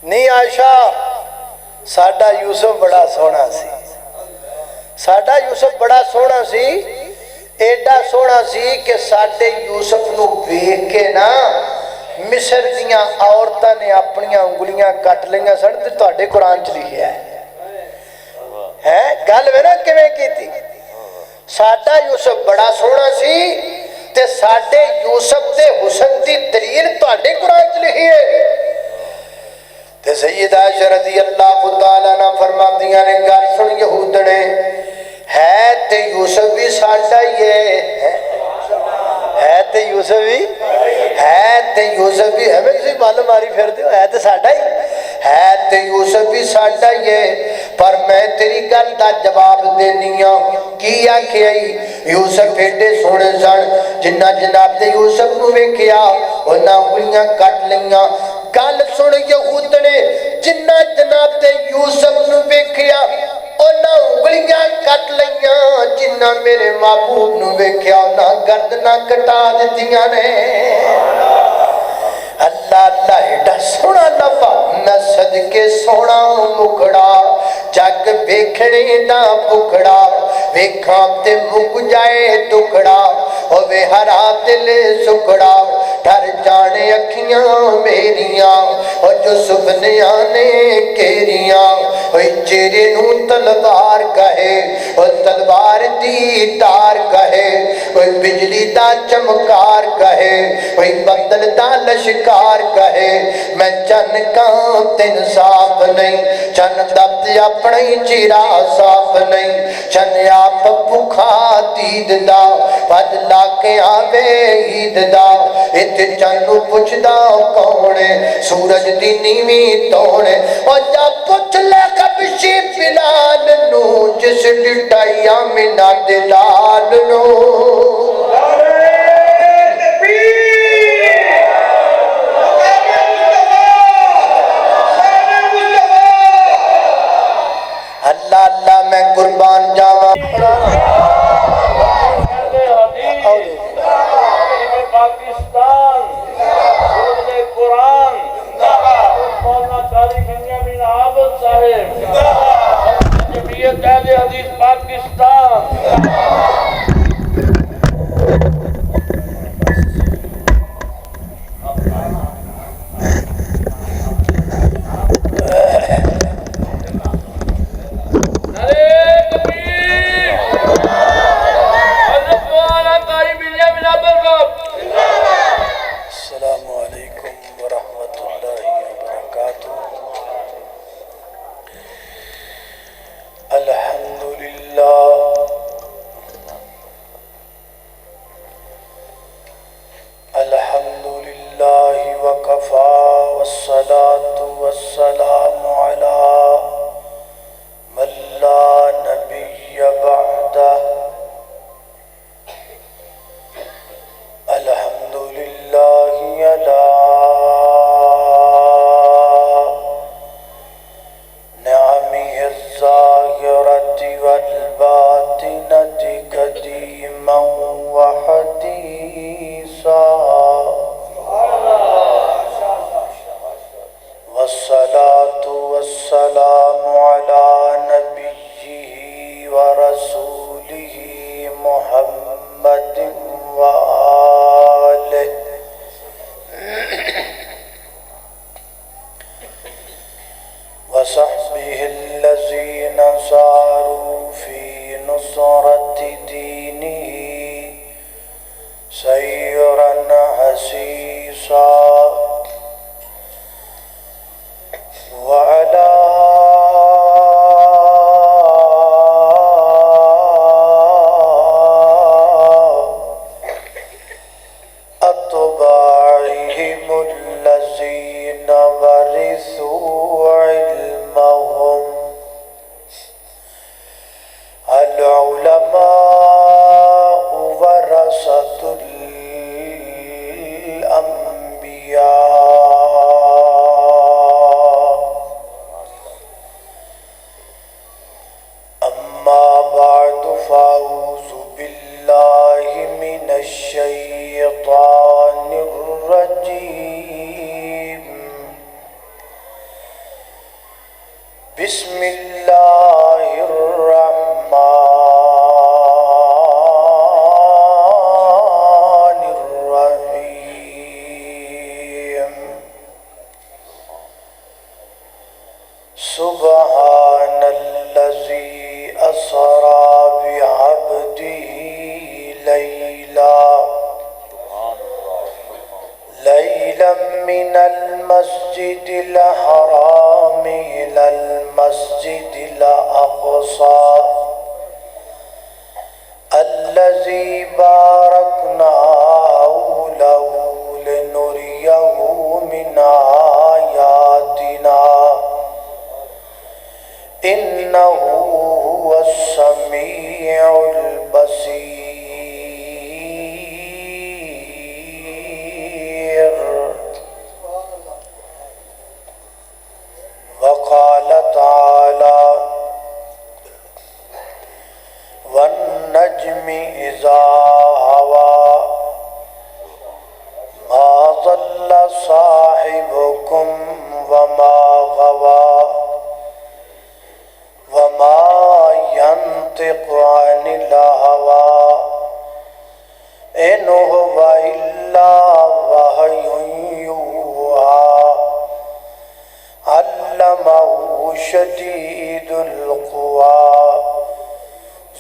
نہیں عائشہ ساڈا یوسف بڑا سونا سی، ساڈا یوسف بڑا سونا سی، ایڈا سونا سی کہ ساڈے یوسف نو ویکھ کے نا مصر دیاں عورتاں نے اپنی انگلیاں کٹ لیاں سن تے تہاڈے قرآن چ لکھیا ہے گل وے نا کیویں کیتی۔ ساڈا یوسف بڑا سونا سی تے ساڈے یوسف دے حسن دی دلیل تہاڈے قرآن چ لکھی ہے۔ تے سیدہ عائشہ رضی اللہ تعالیٰ عنہ فرماندیاں نے گل سن یہودنے ہے تے یوسف بھی ساڈا ہی ہے تے یوسف بھی ہے میں کسی مال ماری پھر دیو ہے تے ساڈا ہی ہے تے یوسف بھی ساڈا ہی ہے، پر میں تیری گل دا جواب دینی ہاں کی آکھے آئی یوسف ایڈے سونے سن جنہ جناب دے یوسف نو ویکھیا انہاں انگلیاں کٹ لیاں۔ گل سن یہود نے جنہ جناب دے یوسف نو ویکھیا انہاں انگلیاں کٹ لیاں، جنہ میرے محبوب نو ویکھیا انہاں گردناں کٹا دتیاں نے۔ اللہ اللہ ایڈا سونا لفا نہ صدقے سونا مکڑا جگ ویکھنے دا پکڑا ویکھاں تے مک جائے ٹکڑا ہوے ہرا دل سکڑا ڈر جانے اکھیاں میریاں اور جو سپنیاں نے کیریاں اوے چہرے نو تلوار کہے اور تلوار دی تار کہے اوے بجلی دا چمکار کہے اوے بدل دا لشکار کہے میں چن کاں تین صاف نہیں چن دبت اپنا ہی چیرا صاف نہیں چن آپ بکھا دید دا بدلا کے آوے عید دا ات چنو پوچھ دا کونے سورج دی نیوی تونے اور جب پوچھ لے کبشی بلال نو جس ڈٹائی آمینہ دلال نو اللہ اللہ میں قربان جاواں پاکستان قرآن مولانا قاری بنیامین عابد صاحب جمعیت اہل حدیث پاکستان بسم اللہ الرحمن الرحیم سبحان الذی اسری بعبدہ ليلا من المسجد الحرام إلى المسجد الأقصى الذي باركنا حوله لنريه من آياتنا إنه هو السميع البصير وقال تعالى والنجم إذا هوى ما ضل صاحبكم وما غوى وما ينطق عن الهوى إن هو إلا وحي يوحى علمه شديد القوى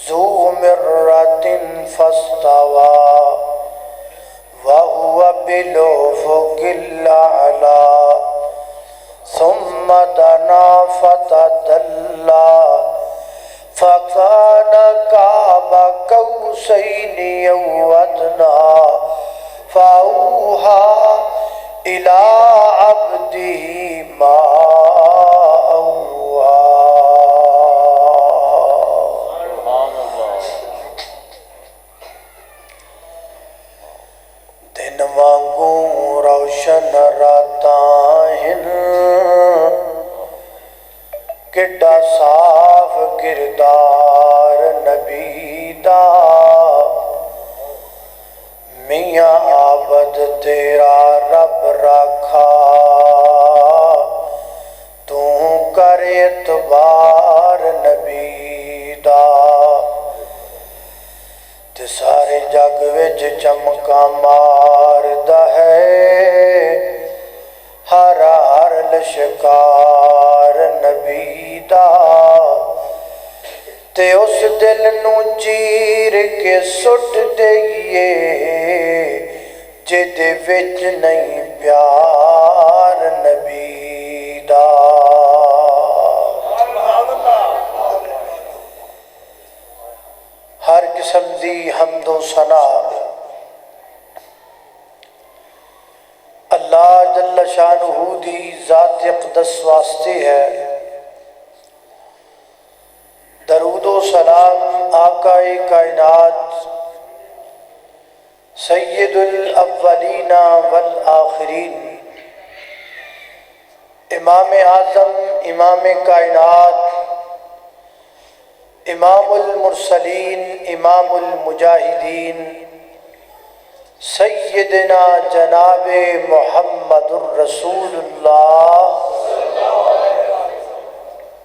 ذو مرة فاستوى وهو بالأفق الأعلى ثم دنا فتدلى فكان قاب قوسين أو أدنى فأوحى إلى عبده ما أوحى دن وانگوں روشن راتاں ہن کڈا صاف کردار نبی دا میاں عابد تیرا رب رکھا تو کر اعتبار نبی دا تے سارے جگ وچ چمکا ماردا ہے ہر ہر لشکار نبی دا تے اس دل نو چیر کے سٹ دئیے جدے وچ نہیں پیار نبی دا ہر قسم دی حمد و ثنا اللہ جل شانہ دی ذات اقدس واسطے ہے درود و سلام آقا کائنات سید الاولین والآخرین امام اعظم امام کائنات امام المرسلین امام المجاہدین سیدنا جناب محمد الرسول اللہ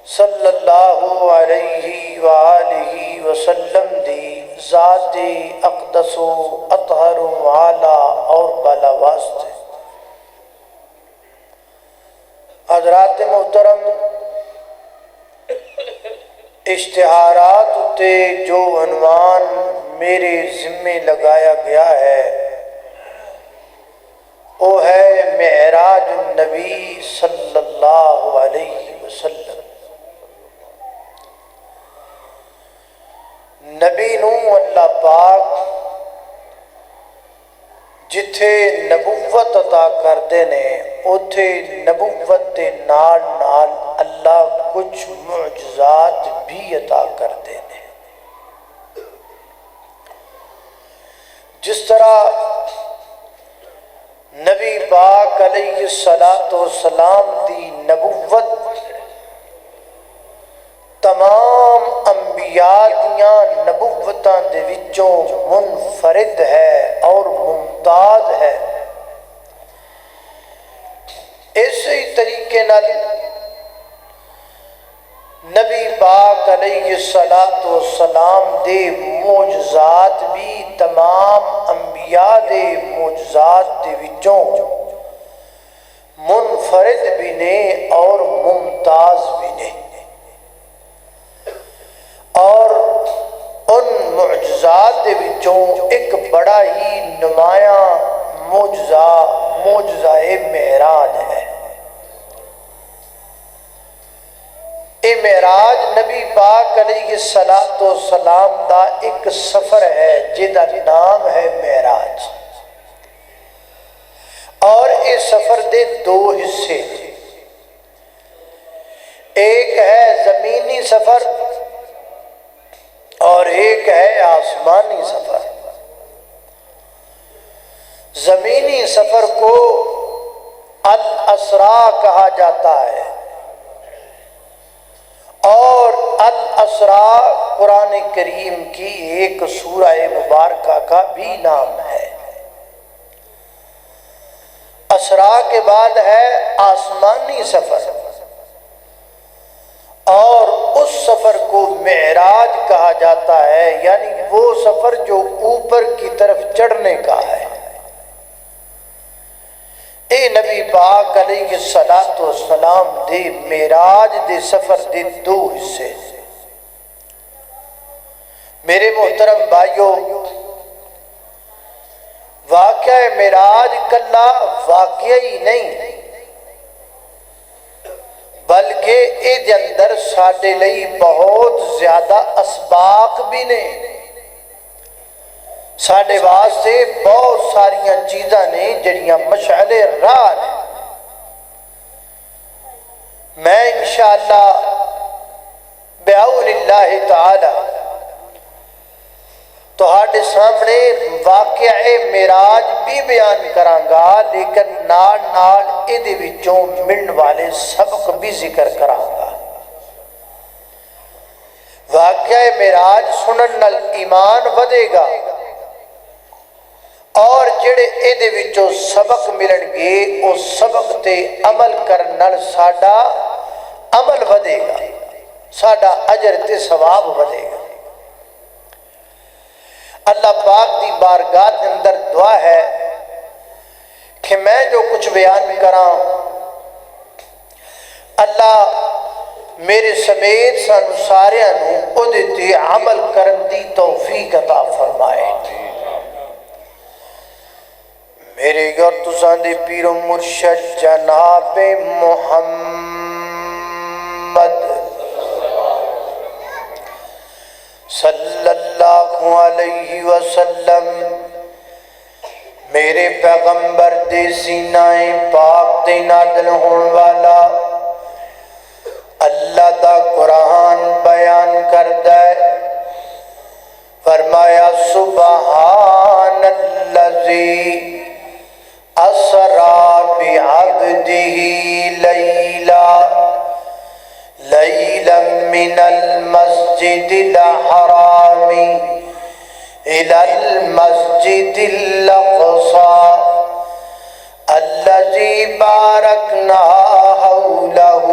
صلی اللہ علیہ وآلہ وسلم دی ذات اقدس و اطہر و اعلیٰ اور بالا واسطے حضرات محترم اشتہارات تے جو عنوان میرے ذمے لگایا گیا ہے وہ ہے معراج النبی صلی اللہ علیہ وسلم نبی نو اللہ پاک جتھے نبوت عطا کردے نے اتھے نبوت دے نال نال اللہ کچھ معجزات بھی عطا کردے نے جس طرح نبی پاک علیہ السلام دی نبوت تمام انبیاء دیاں نبوتاں دے وچوں منفرد ہے اور ممتاز ہے اسی طریقے نال نبی پاک علیہ السلام دے معجزات بھی تمام انبیاء دے معجزات دے وچوں منفرد بھی نے اور ممتاز بھی نے، اور ان معجزات دے وچوں ایک بڑا ہی نمایاں معجزہ معراج ہے۔ اے معراج نبی پاک علیہ السلام دا ایک سفر ہے جدا نام ہے معراج، اور اس سفر دے دو حصے، ایک ہے زمینی سفر اور ایک ہے آسمانی سفر۔ زمینی سفر کو الاسراء کہا جاتا ہے، اور الاسراء قرآن کریم کی ایک سورہ مبارکہ کا بھی نام ہے۔ اسراء کے بعد ہے آسمانی سفر، اور اس سفر کو معراج کہا جاتا ہے، یعنی وہ سفر جو اوپر کی طرف چڑھنے کا ہے۔ اے نبی پاک علیہ السلام دے معراج دے سفر دے دو حصے۔ میرے محترم بھائیو، واقعہ معراج کلا واقعہ ہی نہیں، بلکہ اے دے اندر ساڈے لئی بہت زیادہ اسباق بھی نے، ساڈے واسطے بہت ساریاں چیزاں نے جڑیاں مشعل راہ نے۔ میں انشاءاللہ بعون اللہ تعالی تہاڈے سامنے واقعہ معراج بھی بیان کرانگا، لیکن نال نال ایدے وچوں ملن والے سبق بھی ذکر کرانگا۔ واقعہ معراج سنن نال ایمان ودے گا، اور جڑے ایدے وچوں سبق ملن گے اس سبق تے عمل کرن نال ساڈا عمل ودے گا، ساڈا اجر تے ثواب ودے گا۔ اللہ پاک دی بارگاہ کے اندر دعا ہے کہ میں جو کچھ بیان کراں اللہ میرے سمیت سانو ساریاں نو اودے تے عمل کرن دی توفیق عطا فرمائے۔ میرے اور تساں دے پیر و مرشد جناب محمد صلی اللہ علیہ وسلم، میرے پیغمبر دے سینہ پاک تے نازل ہون والا اللہ دا قرآن بیان کردہ ہے۔ فرمایا سبحان الذی اسرا بعبده لیلا من المسجد الحرام إلى المسجد الأقصى الذي باركنا حوله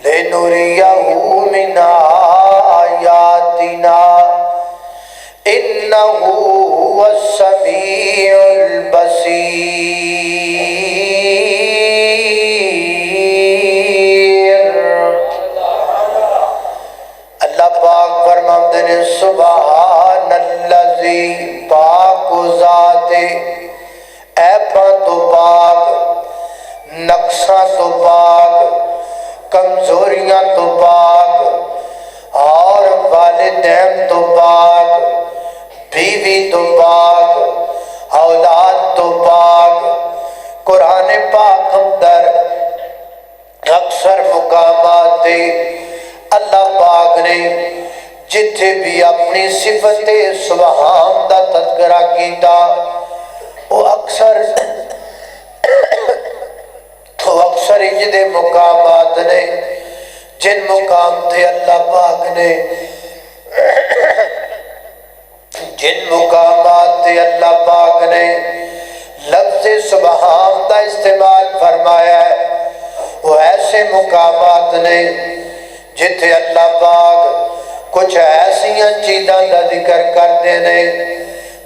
لنريه من آياتنا إنه هو السميع البصير۔ اللہ پاک فرماتے ہیں سبحان الذی، پاک ذات عیباں تو پاک، نقصاں تو پاک، کمزوریاں تو پاک، اور والدین تو پاک، بیوی تو پاک، اولاد تو پاک۔ قرآن پاک اندر اکثر مقامات دے اللہ پاک نے جتھے بھی اپنی صفت سبحان دا تذکرہ کیتا، وہ اکثر اجدے مقامات نے جن مقام تھے اللہ پاک نے لفظ سبحان دا استعمال فرمایا ہے، وہ ایسے مقامات نے جتھے اللہ پاک کچھ ایسیاں چیزاں دا ذکر کرتے نے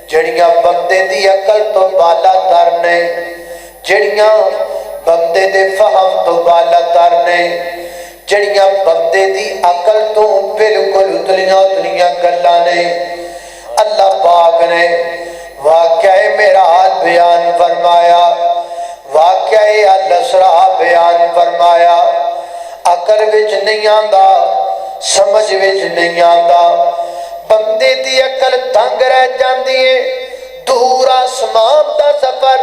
جڑیاں بندے دی عقل تو بالا تر نے، جڑیاں بندے دے فہم تو بالا تر نے، جڑیاں بندے دی عقل تو بالکل اتلیاں اتلیاں گلاں نے۔ اللہ پاک نے واقعہ معراج بیان فرمایا، واقعہ الاسراء بیان فرمایا۔ عقل وچ نہیں آندا، سمجھ وچ نہیں آندا، بندے دی عقل دنگ رہ جاندی ہے۔ دور آسمان دا سفر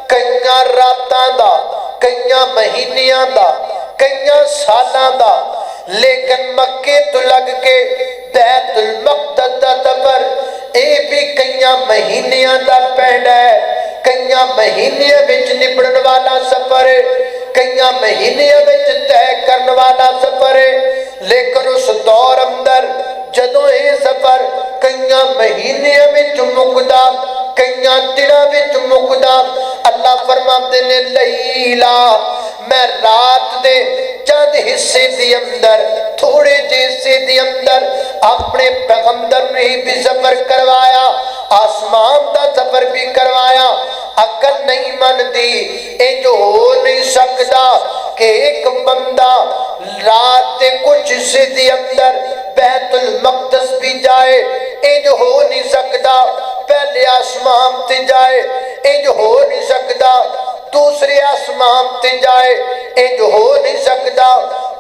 کئیاں راتاں دا، کئیاں مہینیاں دا، کئیاں سالاں دا، لیکن مکے تو لگ کے بیت المقدس دا سفر اے بھی کئیاں مہینیاں دا پینڈا ہے، کئیاں مہینیاں وچ نبڑن والا سفر ہے، کئیاں مہینیاں وچ طے کرن والا سفر ہے۔ لیکن اس دور اندر جدوں اے سفر کئیاں مہینیاں وچ مکدا، کئیاں دناں وچ مکدا، اللہ فرماتے نے لیلا میں رات دے چند حصے دی اندر، تھوڑے جے حصے دی اندر اپنے پیغمبر نے بھی سفر کروایا، آسمان دا سفر بھی کروایا۔ عقل نہیں مندی، اے جو ہو نہیں سکتا کہ ایک بندہ رات دے کچھ حصے دی اندر بیت المقدس بھی جائے، اے جو ہو نہیں سکتا پہلے آسمان تے جائے، اے جو ہو نہیں سکتا دوسرے آسمان تے جائے، اے جو ہو نہیں سکتا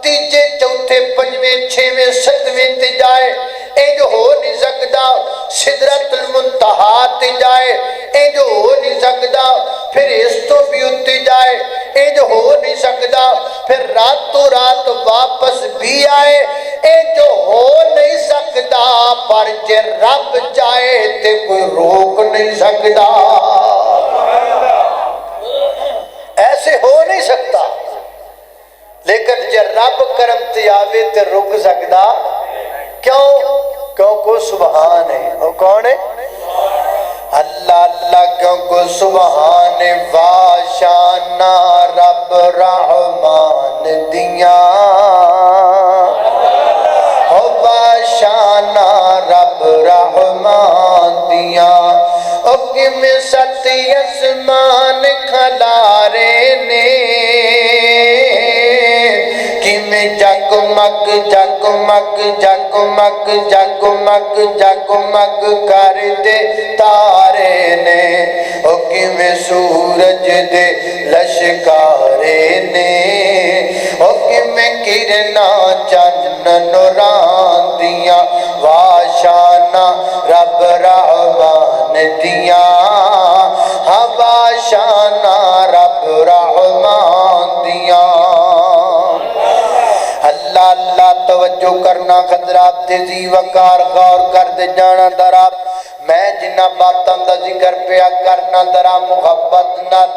تیجے چوتھے پنجویں چھویں ستویں تے جائے، اے جو ہو نہیں سکتا سدرۃ المنتہا تے جائے، اے جو ہو نہیں سکتا پھر اس تو بھی اتے جائے، اے جو ہو نہیں سکتا پھر راتوں رات واپس بھی آئے، اے جو ہو نہیں سکتا پر جے رب جائے تے کوئی روک نہیں سکتا۔ ایسے ہو نہیں سکتا، لیکن جے رب کرم تے آوے تے رک سکتا کیوں؟ کیونکہ سبحان ہے۔ وہ کون ہے؟ اللہ اللہ، کیونکہ سبحان واشانہ رب رحمان دیاں، واشانہ رب رحمان دیاں، حکم ستی اسمان کھلارے نے، جگمگ جگمگ جگمگ جگمگ جگمگ کر دے تارے نے، حکم سورج دے لشکارے نے، حکم کرنا چن نوران دیاں، واشانہ رب رحمان دیاں، واشانہ رب رحمان دیاں۔ اللہ اللہ توجہ کرنا خضرات تیزی وقار غور کر دے جانا درا، میں جنہ باتاں دا ذکر پیا کرنا درا محبت نال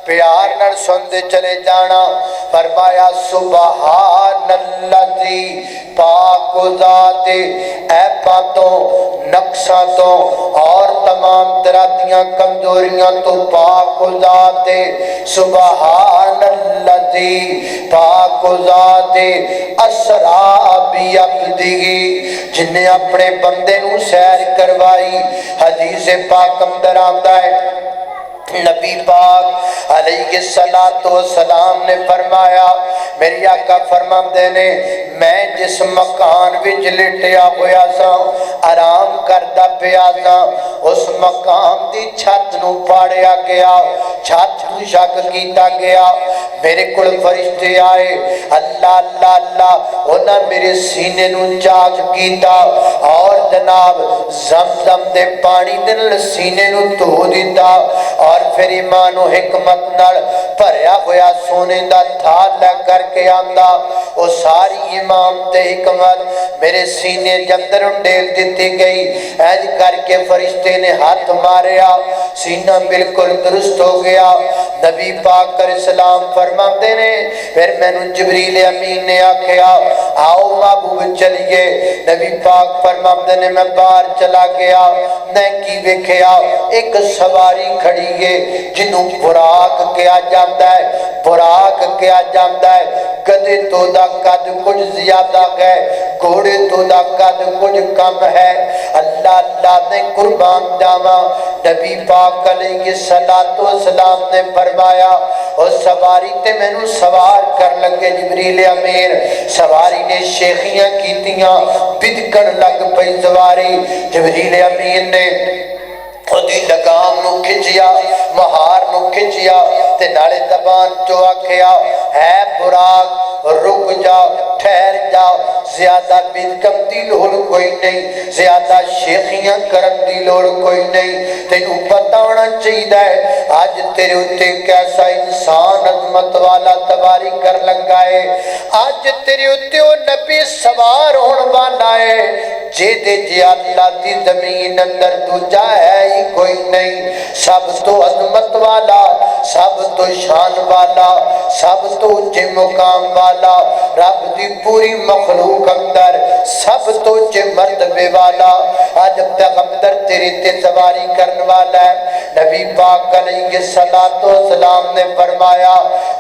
پیار نال سندے چلے جانا۔ فرمایا سبحان اللذی، پاک ذات عیباں تو نقصاں تو اور تمام طرح دیاں کمزوریاں تو پاک ذات سبحان اللذی، پاک ذات اسرا بعبدہ، جن نے اپنے بندے نو سیر کروائی۔ حدیث پاک اندر آتا ہے نبی پاک علیہ السلام نے فرمایا، میری آقا فرماندے نے میں جس مکان وچ لٹیا ہویا سا آرام کردا پیا سا، اس مقام دی چھت نو پاڑیا گیا، چھت نو شک کیتا گیا، میرے کول فرشتے آئے، اللہ اللہ اللہ، انہاں میرے سینے نو چاک کیتا اور جناب زمزم دے پانی دے سینے نو دھو دیتا، اور پھر ایمان و حکمت نال بھریا ہویا سونے دا تھال لے کر کے آندا، وہ ساری ایمان تے حکمت میرے سینے جندر انڈیل دیتی گئی۔ ایج کر کے فرشتے نے ہاتھ ماریا، سینہ بالکل درست ہو گیا۔ نبی پاک علیہ السلام فرماتے نے پھر میں نے جبریل امین نے آکھیا آؤ محبوب چلیے. نبی پاک فرماتے نے میں باہر چلا گیا, میں کی ویکھیا ایک سواری کھڑی ہے جنوں براق کیا جاتا ہے, براق کیا جاتا ہے. گدے تو دا قد کچھ زیادہ ہے, گھوڑے تو دا قد کچھ کم ہے. اللہ اللہ نے قربان جاواں, نبی پاک علیہ الصلوۃ والسلام نے فرمایا اور سواری تے مینوں سوار کر لگے جبریل امین. سواری نے شیخیاں کیتیاں, بدکن لگ پئی سواری. جبریل امین نے خودی لگام نو کھچیا, مہار نو کھچیا تے نالے زبان چو آکھیا ہے براق رک جاؤ, ٹھہر جاؤ, زیادہ بدکم دی لوڑ کوئی نہیں, زیادہ شیخیاں کرن دی لوڑ کوئی نہیں. تینوں پتہ ہونا چاہیے آج تیرے اتے کیسا انسان عظمت والا سواری کر لگا ہے. آج تیرے اتے وہ نبی سوار ہون والا ہے جے دے جے اللہ دی زمین اندر دوجا ہے ہی کوئی نہیں. سب تو عظمت والا, سب تو شان والا, سب تو اونچے مقام والا, رب دی پوری مخلوق اندر سب تو اونچے مرتبے والا آج پیغمبر تیرے تے سواری کرنے والا ہے. نبی پاک علیہ الصلوۃ والسلام نے فرمایا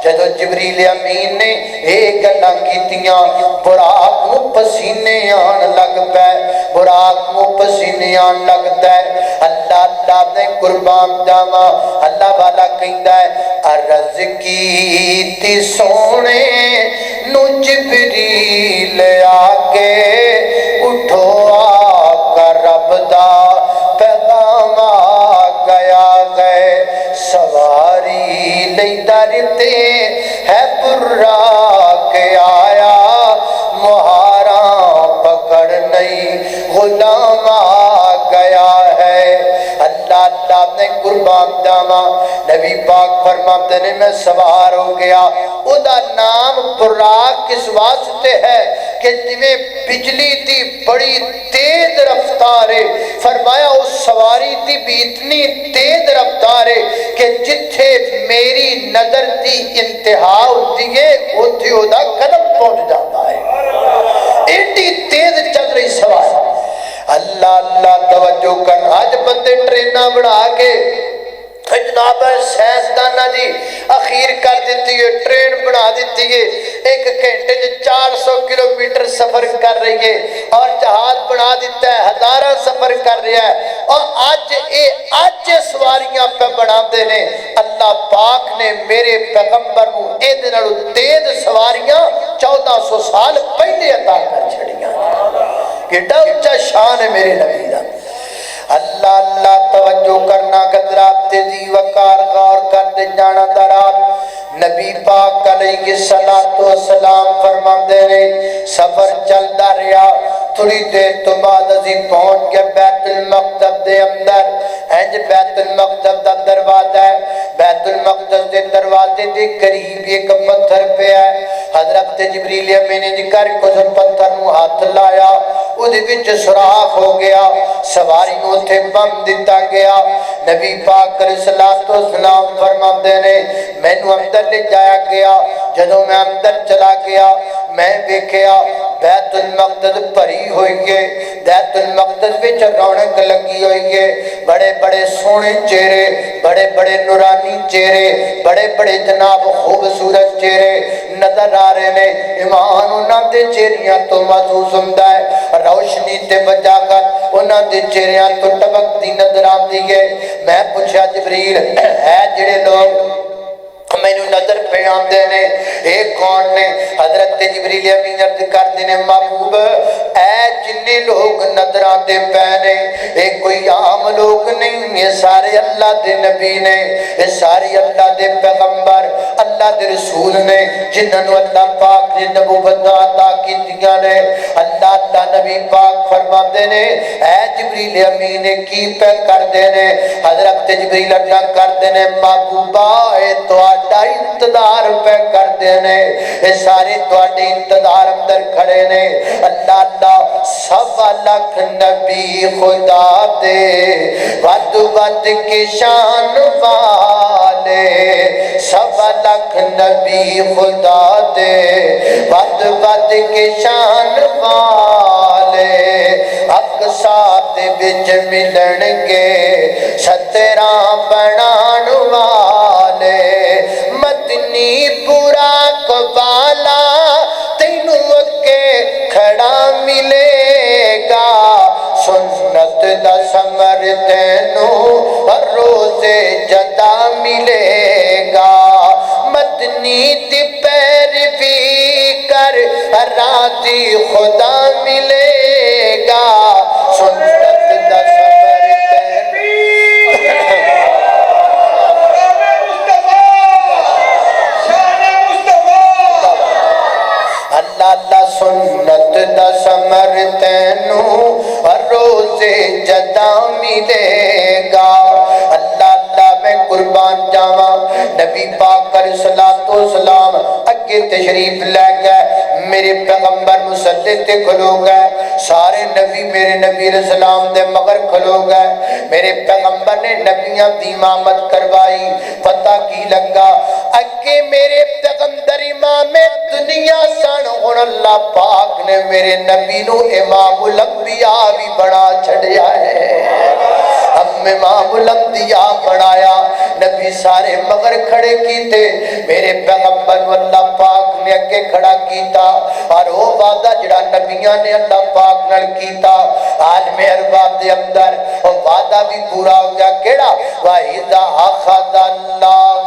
جدو جبریل امین نے ایک گلاں کیتیاں براق نو پسینے آن لگ پے, براق نو پسینے آن لگتا ہے. اللہ اللہ نے قربان جاواں, اللہ والا کہندا ہے عرض کیتی سونے نو جبریل آکے اٹھو آقا رب دا پیغام آ گیا ہے. سواری لئی درتے ہے براق آیا, مہاراں پکڑ نہیں غلام آ گیا ہے. اللہ اللہ نے قربان جاواں, نبی پاک فرماتے نے میں سوار ہو گیا. او دا نام براق کس واسطے ہے کہ جویں بجلی دی بڑی تیز رفتار ہے, فرمایا اس سواری دی بھی اتنی تیز رفتار ہے کہ جتھے میری نظر دی انتہا ہوتی ہے اوتھے او دا قدم پہنچ جاتا ہے. ایڈی تیز چل رہی سواری. اللہ اللہ توجہ کر. آج بندے ٹریناں بنا کے جناب سائنسدانہ جی اخیر کر دیتی ہے, ٹرین بنا دیتی ہے, ایک گھنٹے 400 کلومیٹر سفر کر رہی ہے, اور جہاز بنا دیتا ہے ہزاراں سفر کر رہا ہے. اور آج سواریاں پہ بنا دے نے. اللہ پاک نے میرے پیغمبر کو اے دنوں تیز سواریاں 1400 سال پہلے عطا کر چھڑیاں. کیڈا اونچا شان ہے میرے نبی دا. اللہ اللہ توجہ کرنا, قدرات تیزی وقار غور کر دے جانا درات. نبی پاک علیہ الصلوۃ والسلام فرماتے ہیں سفر چلتا رہا, تھوڑی دیر تو بعد ازیں پہنچ کے بیت المقدس دے اندر. انج بیت المقدس دا دروازہ ہے, بیت المقدس دے دروازے دے قریب ایک پتھر پہ ہے. حضرت جبریل امین نے ذکر کو اس پتھر نو ہاتھ لایا, اودے وچ سوراخ ہو گیا, سواری نو تے بم دتا گیا. نبی پاک علیہ الصلوۃ والسلام فرماتے نے مینوں اندر لے جایا گیا. جدوں میں اندر چلا گیا میں دیکھیا بیت المقدس بھری ہوئی ہے, بیت المقدس وچ رونق لگی ہوئی ہے. بڑے بڑے سونے چہرے, بڑے بڑے نورانی چہرے, بڑے بڑے جناب خوبصورت چہرے نظر آ رہے نے. ایمان انہاں دے چہریاں تو محسوس ہوندا ہے, روشنی تے بجا کر انہاں دے چہریاں تو ٹپکدی نظر آندی ہے. میں پوچھا جبریل ہے جڑے لوگ مینوں نظر پہ آندے نے اے کون نے؟ حضرت جبریل امین عرض کردے نے محبوب اے جننے لوگ نظر آندے پے نے اے کوئی عام لوگ نہیں, یہ سارے اللہ دے نبی نے, یہ سارے اللہ دے پیغمبر, اللہ دے رسول نے جنہاں نو اللہ پاک نے نبوت عطا کیتیاں نے. اللہ اللہ نبی پاک فرماندے نے اے جبریل امین کی پہ کردے نے؟ حضرت جبریل عرض کردے نے محبوبا اے تو انتظار پہ کر دینے, اے سارے تواڈے انتظار اندر کھڑے نے. اللہ اللہ سوا لاکھ نبی خدا دے ود ود کے شان والے, سوا لاکھ نبی خدا دے ود ود کے شان والے اقصاد بچ ملن گے 17 بنان والے مدنی پورا قبالہ تینوں اگے کھڑا ملے گا سنت دا ثمر تینوں ہر روز جدا ملے گا مدنی دی پیروی کر راضی خدا ملے گا سنت دا ثمر اللہ اللہ سنت دا ثمر تینوں ہر روز جدا ملے گا اللہ اللہ میں قربان جاواں نبی پاک علیہ السلام اگے تشریف لے گئے میرے پیغمبر مصلی تے کھلو گئے سارے نبی میرے نبی علیہ السلام دے مگر کھلو گئے میرے پیغمبر نے نبیاں دی امامت کروائی پتہ کی لگا اگے میرے پیغمبر امام دنیا سن ہن اللہ پاک نے میرے نبی نو امام الانبیاء بھی بڑا چھڑیا ہے ہم امام الانبیاء بڑھایا نبی سارے مگر کھڑے کیتے میرے پیغمبر اللہ پاک نے اگے کھڑا کیتا اور وہ وعدہ جڑا نبیاں نے اللہ پاک نال کیتا عالم ارباب دے اندر وہ وعدہ بھی پورا ہو گیا کیڑا وَإِذَا أَخَذَ اللَّهُ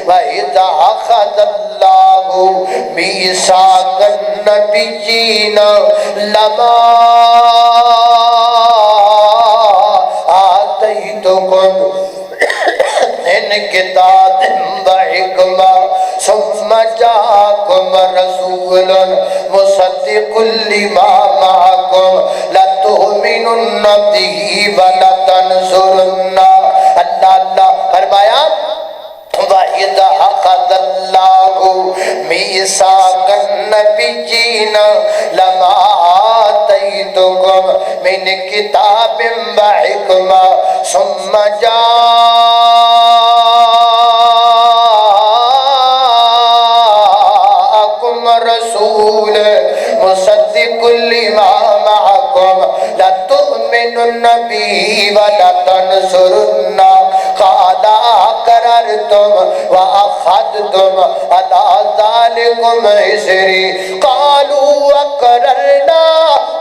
وَإِذَا أَخَذَ اللَّهُ مِيثَاقَ النَّبِيِّينَ لَمَا ان کتاب وحکمہ ثم جاءکم رسول مصدق لما معکم لتؤمنن به ولتنصرن اللہ اللہ فرمایا وَإِذَا أَخَذَ اللَّهُ مِيثَاقَ النَّبِيِّينَ لَمَا آتَيْتُكُم مِّن كِتَابٍ وَحِكْمَةٍ ثُمَّ جَاءَكُمْ رَسُولٌ مُصَدِّقٌ لِّمَا مَعَكُمْ لَتُؤْمِنُنَّ بِهِ وَلَتَنصُرُنَّ قَالَ أَقْرَرْتُمْ وَأَخَذْتُمْ عَلَى ذَلِكُمْ إِصْرِي قَالُوا أَقْرَرْنَا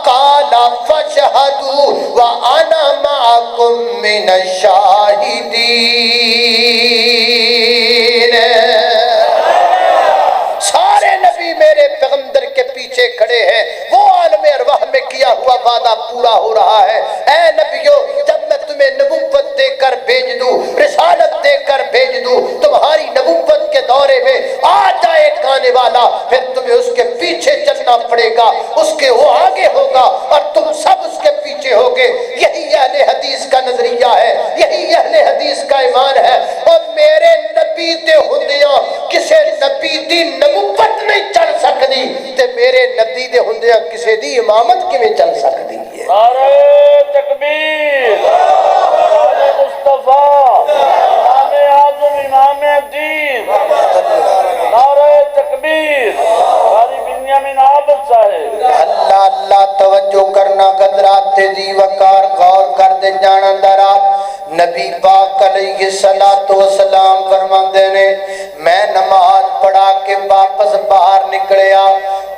قَالَ فَاشْهَدُوا وَأَنَا مَعَكُمْ مِنَ الشَّاهِدِينَ سارے نبی میرے پیغمبر کے پیچھے کھڑے ہیں وہ عالم ارواح میں کیا ہوا وعدہ پورا ہو رہا ہے اے نبیوں جب میں تمہیں نبوت دے کر بھیج دوں رسالت دے کر بھیج دوں تمہاری نبوت کے دورے میں آ جائے ایک آنے والا پھر تمہیں اس کے پیچھے چلنا پڑے گا اس کے وہ آگے ہوگا اور تم سب اس کے پیچھے ہوگے یہی اہل حدیث کا نظریہ ہے یہی اہل حدیث کا ایمان ہے اور میرے نبی دے ہوندیاں کسے نبی دی نبوت نہیں چل سکتی تے میرے نبی دے ہوندیاں کسے دی امامت کیویں چل سکتی ہے نعرہ تکبیر نعرہ مصطفیٰ امام اعظم امام دین نعرہ تکبیر قاری بنیامین عابد صاحب اللہ اللہ توجہ کرنا قدرات تیزی وقار غور کر دے جانا درات نبی پاک علیہ السلام فرماندے نے میں نماز پڑھا کے واپس باہر نکلیا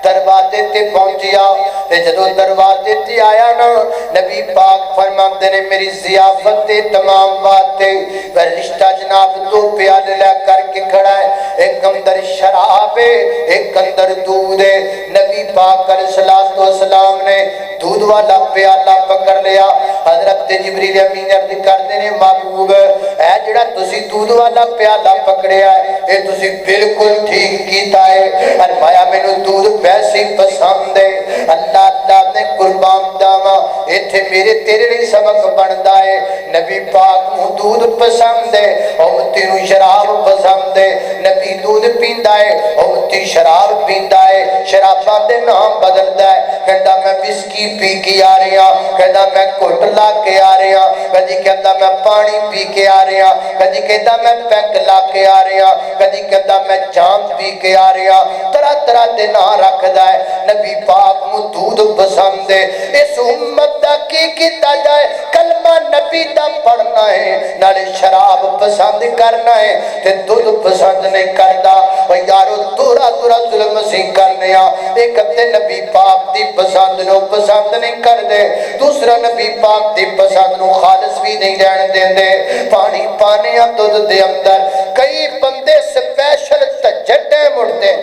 دروازے تے پہنچیا تے جدو دروازے تے آیا نا نبی پاک فرماندے نے میری ضیافت تے تمام باتیں رشتہ جناب دو پیالے لے کر کے کھڑا ہے ایک اندر شراب ہے ایک اندر دودھ ہے نبی پاک علیہ السلام نے دودھ والا پیالہ پکڑ لیا حضرت جبریل امین عرض کر دینے محبوب اے جڑا تسی دودھ والا پیالہ پکڑیا ہے اے تسی بالکل ٹھیک کیتا ہے فرمایا مینوں دودھ ویسے پسند ہے اللہ اللہ نے قربان جاواں ایتھے میرے تیرے لیے سبق بندا ہے نبی پاک نوں دودھ پسند ہے امتی نوں شراب پسند ہے نبی دودھ پیندا ہے امتی شراب پیندا ہے شراباں دے نام بدلدا ہے کہندا میں وسکی پی کے آ رہا کہندا میں گھٹ لا کے آ رہا کدی کہندا میں پانی پی کے آ رہا کدی کہندا میں پیگ لا کے آ رہا کدی کہندا میں جام پی کے آ رہا طرح طرح دے نام رکھدا ہے نبی پاک نو دودھ پسند ہے اس امت دا کی کیتا جائے کلمہ نبی دا پڑھنا ہے نالے شراب پسند کرنا ہے تے دودھ پسند نہیں کردا و یارو دورا دورا ظلم سی کرنے ایک تے نبی پاک دی پسند نو پسند نہیں کر دے دوسرا نبی پاک دی پسند نو خالص بھی نہیں رہن دیں دے پانی پانے دودھ دے اندر کئی بندے سپیشل تجد مڑتے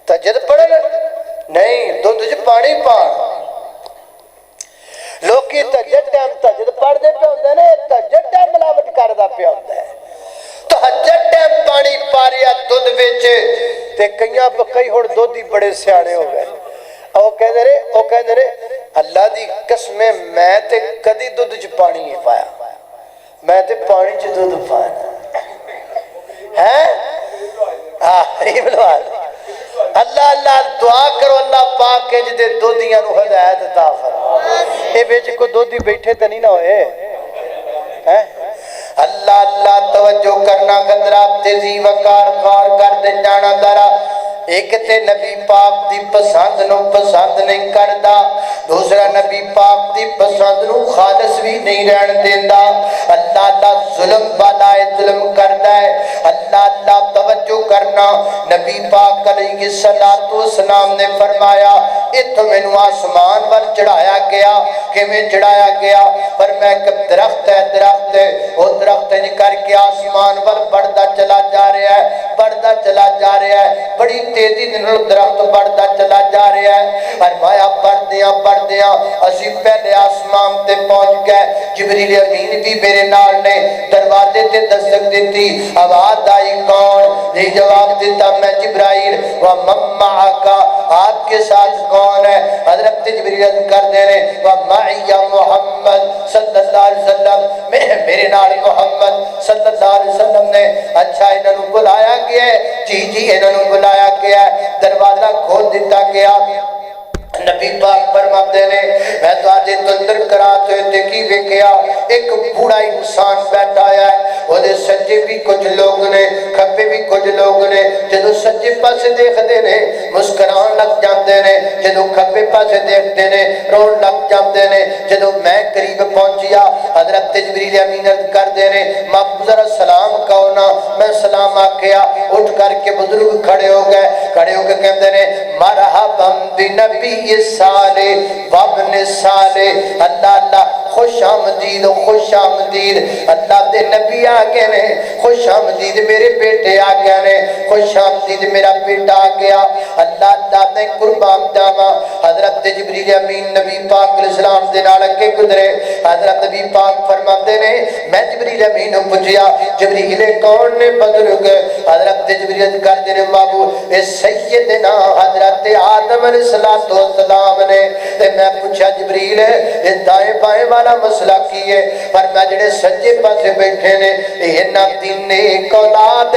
تجد پڑھے نہیں دودھ جو پانی پان لوکی تجد پڑھ دے پہ ہوندے نے تجد ملاوٹ کردہ پہ ہوندے ہیں تو حجت پانی پاریا دودھ ویچے تے کئی ہوڑ دودھی بڑے سیاڑے ہو گئے او کہہ دے اللہ دی قسمیں میں تے کدی دودھ چ پانی نہیں پایا میں تے پانی چ دودھ پایا ہے اللہ اللہ دعا کرو اللہ پاک کے جدے دودھیاں نو ہدایت عطا فرمائے اے بیچ کو دودھی بیٹھے تے نہیں نہ ہوئے اللہ اللہ توجہ کرنا گندراب تیزی وقار غور کر دے جانا درہ ایک تے نبی پاک دی پسند نو پسند نہیں کردا دوسرا نبی پاک دی پسند نو خالص بھی نہیں رہن دیندہ اللہ اللہ ظلم بالائے ظلم کردا ہے اللہ اللہ توجہ کرنا نبی پاک علیہ السلام نے فرمایا اتو میں نو آسمان پر چڑھایا گیا کہ میں چڑھایا گیا پر میں کب درخت ہے وہ درخت کر کے آسمان پر بڑھتا چلا جا رہا ہے بڑھتا چلا جا رہا ہے بڑی تیزی دنوں درخت بڑھتا چلا جا رہا ہے فرمایا بڑھ دیا اسی پہلے آسمان تے پہنچ گئے جبریل امین بھی میرے نال نے دروازے تے دستک دیتی آواز آئی کون یہ جواب دیتا میں جبرائیل وَمَمَّ عَكَا آپ کے ساتھ کون ہے حضرت جبریل کر دے رہے وَمَعِيَ محمد صلی اللہ علیہ وسلم میرے نال محمد صلی اللہ علیہ وسلم نے اچھا انہوں بلایا گیا ہے جی انہوں بلایا گیا ہے دروازہ کھول دیتا گیا نبی پاک فرماتے نے میں تو آجے تندر کرات ہوئے دیکھی بے کیا ایک بوڑا انسان بیٹھا ہے وہ دے سجے بھی کچھ لوگ نے کھپے بھی کچھ لوگ نے جدو سجے پاس دیکھ دے نے مسکران لگ جاندے نے جدو کھپے پاس دیکھ دے نے رون لگ جاندے نے جدو میں قریب پہنچیا حضرت جبریل امین کر دے نے ماں ذرا سلام کہونا میں سلام آکیا اٹھ کر کے بزرگ کھڑے ہو کے کہندے نے مرحبا بنبی سالے وابن سالے اللہ اللہ خوش آمدید اللہ دے نبی آگے نے خوش آمدید میرے بیٹے آگے نے خوش آمدید میرا بیٹا آگیا اللہ اللہ نے قربان داما حضرت جبریل امین نبی پاک علیہ السلام دے نالکے گدرے حضرت نبی پاک فرماتے نے میں جبریل امین پوچھیا جبریل کون نے بزرگ حضرت جبریل کر دے معبود اے سیدنا حضرت آدم علیہ السلام نے میں پوچھا جبریل یہ دائیں بائیں والا مسئلہ کی ہے پر میں جڑے سجے پاسے بیٹھے نے یہ ناتی نیک اولاد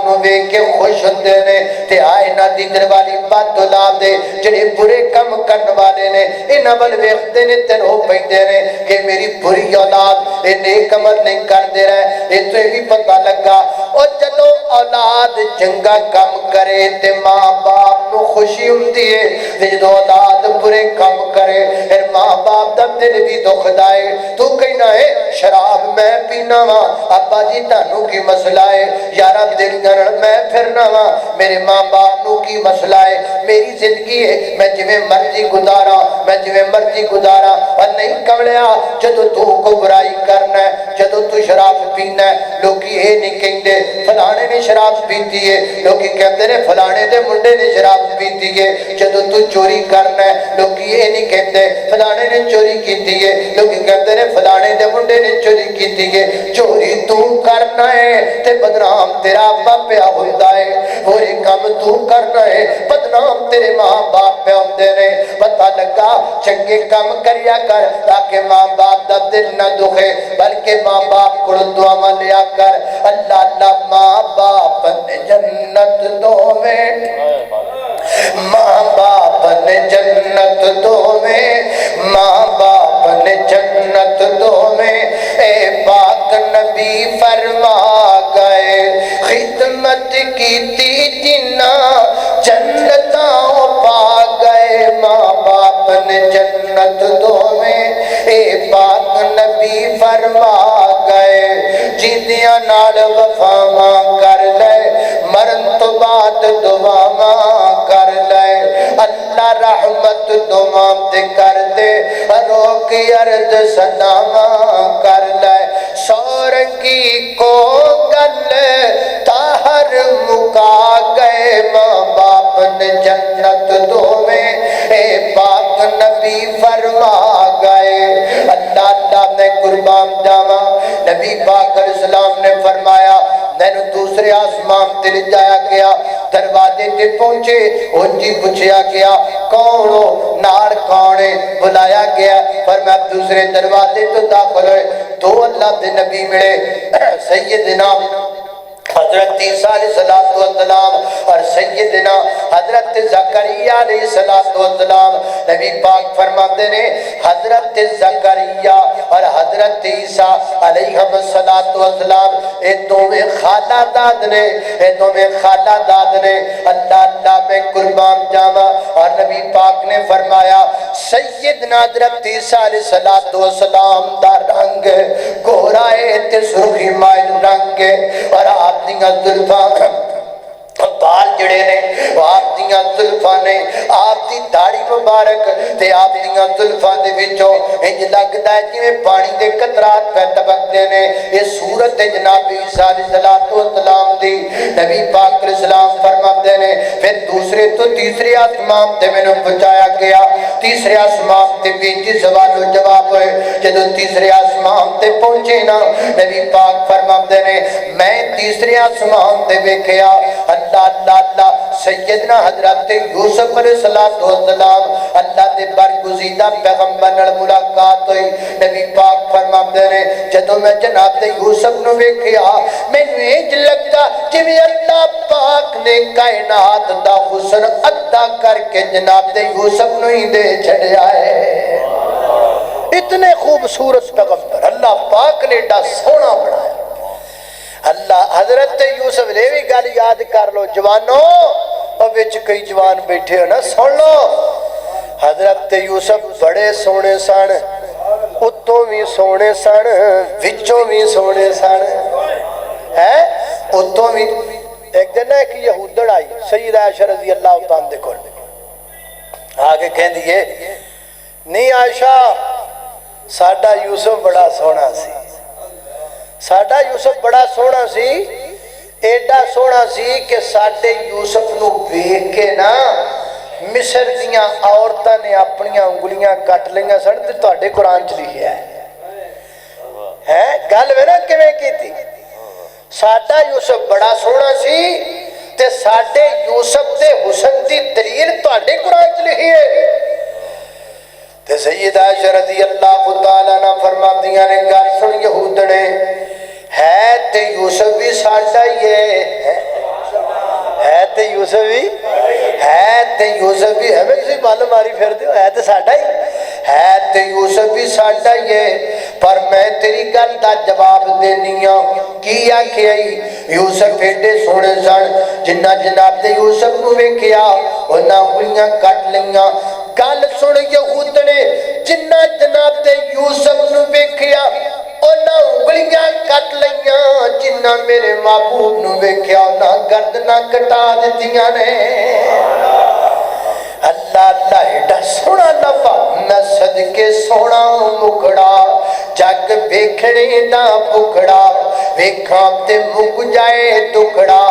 نو بے کے خوش ہوندے نے تے آئے ناتی در والی بات اولاد جڑے برے کم کرن والے نے انہاں ول ویکھدے نے تے رو پیندے نے کہ میری بری اولاد اے نیک عمل نہیں کر دے رہے اے تو بھی پتہ لگا اور جدوں اولاد چنگا کم کرے تے ماں باپ نو خوشی ہوندی ہے جدوں اولاد برے کم کرے پھر ماں باپ دا دل بھی دکھدا ہے تو کہنا ہے شراب میں پینا وا ابا جی تانوں کی مسئلہ ہے یارا دل نال میں پھرنا وا میرے ماں باپ نو کی مسئلہ ہے میری زندگی ہے میں جویں مرضی گزارا اور نہیں کملیا جدوں تو کو برائی کرنا ہے جدوں تو شراب پینا ہے لوکی یہ نہیں کہندے فلانے نے شراب پیتی ہے لوکی کہندے نے فلانے دے منڈے نے شراب پیتی ہے جدوں تو چوری کرنا ہے لوکی یہ نہیں کہندے فلانے نے چوری کیتی ہے لوکی کہندے نے فلانے دے منڈے نے چوری کیتی ہے چوری تو کرنا ہے تے بدنام تیرا باپ پہ ہوندا ہے برے کام تو کرنا ہے بدنام تیرے ماں باپ پہ ہوندے نے پتہ لگا چنگے کام کریا کر تاکہ ماں باپ دا دل نہ دکھے بلکہ ماں باپ کو دعا لیا کر اللہ اللہ ماں باپ نے جنت دوویں ماں باپ نے جنت دوویں ماں باپ نے جنت دوویں اے پاک نبی فرما گئے خدمت کیتی جنہ جنتاں نال وفاواں کر لے مرن تو بعد دعاواں کر لے اللہ رحمت دعاں تے کر دے روکی عرض صداواں کر لے سورنگی کو گل تاہر مکا گئے ماں باپ نے جنت دوویں اے پاک نبی فرما گئے اللہ اللہ میں قربان جاواں نبی پاک علیہ السلام نے فرمایا میں نے دوسرے آسمان تے لے جایا گیا دروازے تے پہنچے اونجی پوچھیا گیا کون ہو نال کون ہے بلایا گیا پر میں دوسرے دروازے تو داخل ہوئے دو اللہ دے نبی ملے سیدنا حضرت عیسیٰ علیہ السلام اور سیدنا حضرت زکریا علیہ السلام نبی پاک فرماتے نے حضرت زکریا اور حضرت عیسیٰ علیہ السلام اے دوویں خالہ داد نے اللہ اللہ میں قربان جاواں اور نبی پاک نے فرمایا سیدنا حضرت عیسیٰ علیہ السلام دا رنگ گورا ہے تے سرخی مائل رنگ اور آپ دیاں زلفاں بال جڑے نے وہ آپ دیاں زلفاں نے آپ دی داڑھی مبارک تے آپ دیاں زلفاں دے وچوں انج لگدا ہے جویں پانی دے قطرات پہ ٹپکدے نے یہ صورت جناب عیسیٰ علیہ السلام دی نبی پاک علیہ السلام فرماتے نے پھر دوسرے تو تیسرے آسمان تے میں نے پہنچایا گیا تیسرے آسمان تے بھی سوال و جواب ہوئے جدو تیسرے آسمان تے پہنچے نا نبی پاک فرماتے نے میں تیسرے آسمان تے ویکھیا اللہ سیدنا حضرت یوسف علیہ السلام اللہ دے برگزیدہ پیغمبر نال ملاقات ہوئی نبی پاک فرماتے نے جدو میں جناب یوسف نو ویکھیا مینوں انج لگدا جویں اللہ پاک نے کائنات دا حسن ادا کر کے جناب یوسف نو ہی دے چھڑیا ہے اتنے خوبصورت پیغمبر اللہ پاک نے ایڈا سونا بنایا اللہ حضرت یوسف لے بھی گل یاد کر لو جوانوں اور وچ کئی جوان بیٹھے ہو نا سن لو حضرت یوسف بڑے سونے سن اتوں بھی سونے سن وچوں بھی سونے سن ہے اتوں بھی ایک دن ایک یہودڑ آئی سید عائشہ رضی اللہ تعالیٰ دیکھو آگے کہہ دیئے نہیں عائشہ ساڈا یوسف بڑا سونا سی ساڈا یوسف بڑا سونا سی ایڈا سونا سی کہ ساڈے یوسف نو ویکھ کے نا مصر دیاں عورتاں نے اپنیاں انگلیاں کٹ لیاں سن تے تواڈے قرآن چ لکھیا ہے گل وے نا کیویں کیتی ساڈا یوسف بڑا سونا سی تے ساڈے یوسف دے حسن دی دلیل تواڈے قرآن چ لکھی ہے تے سید عائشہ رضی اللہ تعالیٰ عنہ فرماندیاں نے گل سن یہودڑے ہے تے یوسف بھی ساڈا ہی ہے تے یوسف بھی ہمیں کسی بال ماری پھر دیو ہے تے ساڈا ہی ہے تے یوسف بھی ساڈا ہی ہے پر میں تیری گل دا جواب دینی ہوں کی آکھیا یوسف ایڈے سونے سن جنہ جناب تے یوسف نو ویکھیا انہاں انگلیاں کٹ لیاں گل سن یہود نے جنہ جناب تے یوسف نو ویکھیا انہاں انگلیاں کٹ لیاں جنہ میرے محبوب نو ویکھیا انہاں گردناں کٹا دتیاں نے اللہ اللہ ایڈا سونا لفا میں صدقے سونا مکڑا جگ ویکھنے دا پکڑا ویکھاں تے مک جائے ٹکڑا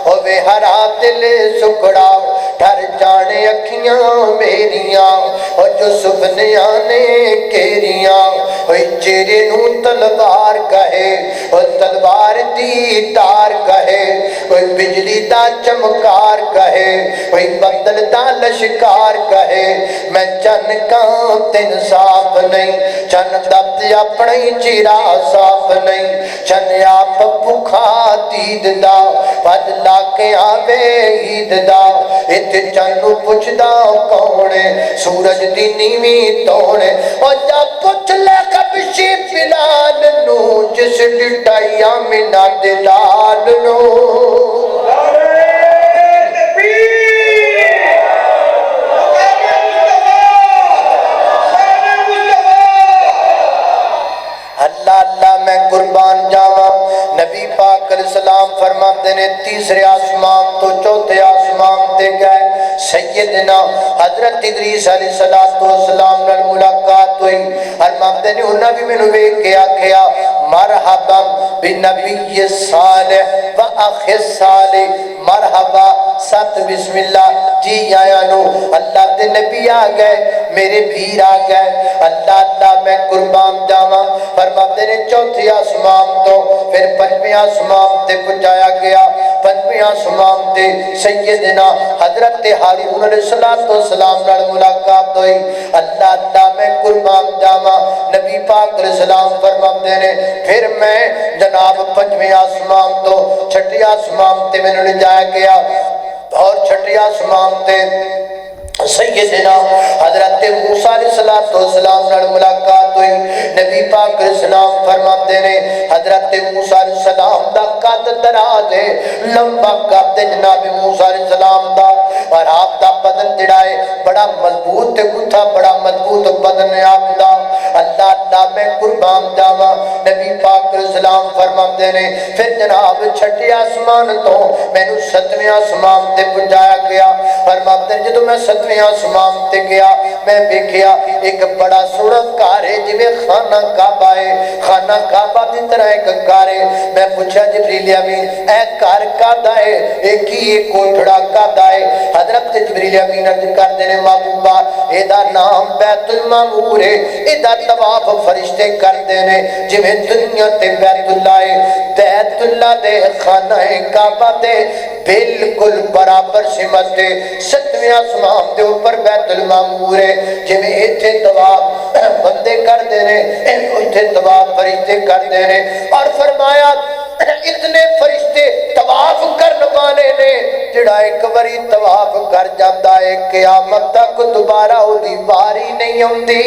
ہوے ہرا دل سکڑا ڈر جانے اکھیاں میریاں او جو سپنیاں نے کیریاں اوے چہرے نو تلوار کہے او تلوار دی تار کہے اوے بجلی دا چمکار کہے اوے بدل دا لشکار کہے میں چن کاں تین صاف نہیں چن دبت اپنی چیرا صاف نہیں چن آپ بکھا دید دا بدلا کے آوے عید دا اتھے چنو پوچھ دا کونے سورج دی نیوی تونے اور جب پوچھ لے کبشی بلال نو جس ڈٹائی آمینہ دلال نو اللہ اللہ میں قربان جاواں نبی پاک تیسرے آسمان تو چوتھے آسمان تے گئے سیدنا حضرت ادریس علیہ السلام نال ملاقات ہوئی فرماتے نے انہاں بھی مینوں ویکھ کے آکھیا مرحبا بنبی صالح و اخ صالح مرحبا ست بسم اللہ جی آیا نو اللہ دے نبی آ گئے میرے پیر آ گئے اللہ میں قربان جاواں فرماتے نے چوتھے آسمان تو پھر پنجویں آسمان تے پہنچایا گیا پنجویں آسمان تے سیدنا حضرت ہارون علیہ السلام نال ملاقات ہوئی اللہ میں قربان جاواں نبی پاک علیہ السلام فرماتے نے پھر میں جناب پنجویں آسمان تو چھٹے آسمان تے میں لے جایا گیا اور چھٹے آسمان تے سیدنا حضرت موسیٰ علیہ السلام نال ملاقات ہوئی نبی پاک علیہ السلام فرماتے نے حضرت موسیٰ علیہ السلام دا قد دراز ہے لمبا قد جناب موسیٰ علیہ السلام دا اور آپ دا بدن جڑا ہے بڑا مضبوط تے گتھا بڑا مضبوط بدن ہے آپ دا اللہ میں قربان جاواں نبی پاک علیہ السلام فرماتے نے پھر جناب چھٹے آسمان تو مینوں ستویں آسمان تے پہنچایا گیا فرماتے ہیں جدوں میں ستویں آسمان تے گیا میں دیکھیا ایک بڑا سونا گھر ہے جویں خانہ کعبہ ہے خانہ کعبہ دی طرح ایک گھر ہے میں پوچھا جبریل امین اے گھر کعبہ ہے ایک ہی کوٹھڑا کعبہ ہے حضرت جبریل امین عرض کردے نے محبوبہ اے دا نام بیت المعمور ہے اے دا طواف فرشتے کردے نے جویں دنیا تے بیت اللہ ہے بیت اللہ دے خانہ کعبہ تے بالکل برابر سمت دے ستویں آسمان دے اوپر بیت المعمور ہے جویں ایتھے طواف بندے کر دے رہے ایتھے طواف فرشتے کر دے رہے اور فرمایا اتنے فرشتے طواف کرنے والے نے جڑا ایک باری طواف کر جاندا ہے قیامت تک دوبارہ اودی باری نہیں ہوندی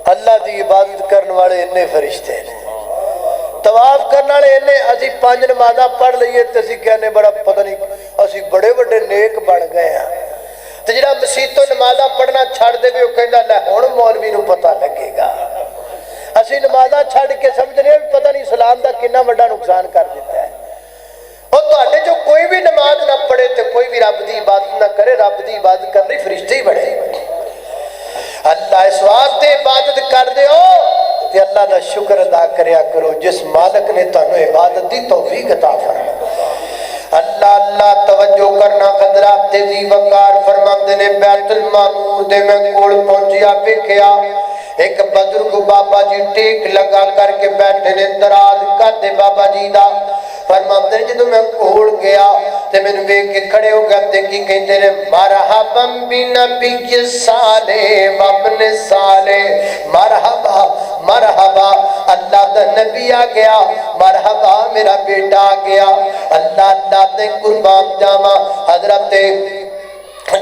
اللہ دی عبادت کرنے والے اتنے فرشتے ہیں طواف کرنے والے اتنے اسی 5 نمازاں پڑھ لئیے تے اسی کہنے بڑا پتہ نہیں اسی بڑے بڑے نیک بن گئے ہیں تے جڑا مسجد تو نمازاں پڑھنا چھڑ دے بھی وہ کہندا لے ہن مولوی نوں پتہ لگے گا اسی نمازاں چھڑ کے سمجھنے پتہ نہیں اسلام دا کتنا بڑا نقصان کر دیتا ہے اور تواڈے جو کوئی بھی نماز نہ پڑھے تے کوئی بھی رب دی عبادت نہ کرے رب دی عبادت کرنی فرشتے ہی بڑے اللہ اس واسطے عبادت کر دے ہو تے اللہ دا شکر ادا کریا کرو جس مالک نے تانوں عبادت دی توفیق عطا فرمائی اللہ توجہ کرنا قدرات تیزی وقار فرماندے نے بیت المعمور دے میں کول پہنچیا ویکھیا ایک بزرگ بابا جی ٹیک لگا کر کے بیٹھے نے دراز کدے بابا جی دا فرماتے ہیں جدوں میں کول گیا تے میں ویکھ کے کھڑے ہو گئے تے کی کہندے نے مرحبا بنبی صالح وابن صالح مرحبا مرحبا اللہ دا نبی آ گیا مرحبا میرا بیٹا آ گیا اللہ دے قربان جاواں حضرت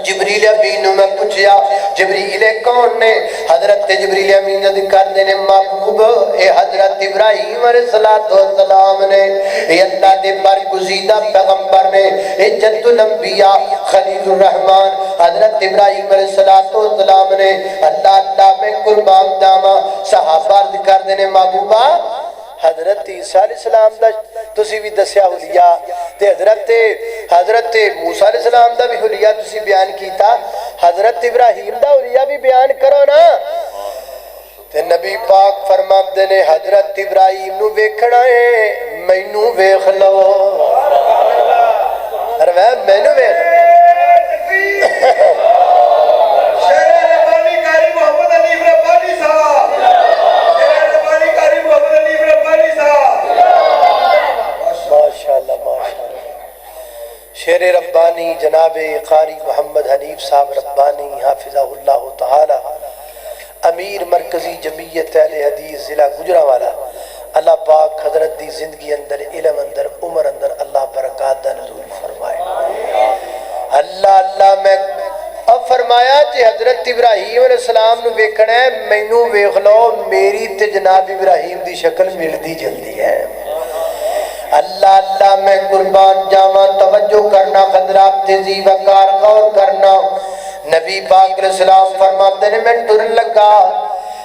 جبریل امین میں پوچھیا جبریل کون نے حضرت جبریل امین کر دینے محبوب اے حضرت ابراہیم علیہ السلام نے اے اللہ دے برگزیدہ پیغمبر نے اے جد الانبیاء خلیل الرحمن حضرت ابراہیم علیہ السلام نے اللہ میں قربان جاواں صحابہ کر دینے محبوبہ حضرت عیسیٰ علیہ السلام دا تسی بھی دسیا حلیہ تے حضرت موسیٰ علیہ السلام دا بھی حلیہ تسی بیان کیتا حضرت ابراہیم دا حلیہ بھی بیان کرو نا تے نبی پاک فرماندے نے حضرت ابراہیم نو ویکھنا ہے مینوں ویکھ لو ارے مینوں ویکھ شیر ربانی جناب قاری محمد حنیف صاحب ربانی حافظہ اللہ تعالی امیر مرکزی جمعیت اہل حدیث ضلع گجرانوالہ اللہ پاک حضرت دی زندگی اندر علم اندر عمر اندر اللہ برکات دا نزول فرمائے اللہ میں اب فرمایا کہ حضرت ابراہیم علیہ السلام نو ویکھنا ہے مینوں ویکھ لو میری تے جناب ابراہیم دی شکل ملدی جلدی ہے اللہ میں قربان جاواں توجہ کرنا خطرات تیزی وقار غور کرنا نبی پاک علیہ السلام فرماتے نے میں ٹرن لگا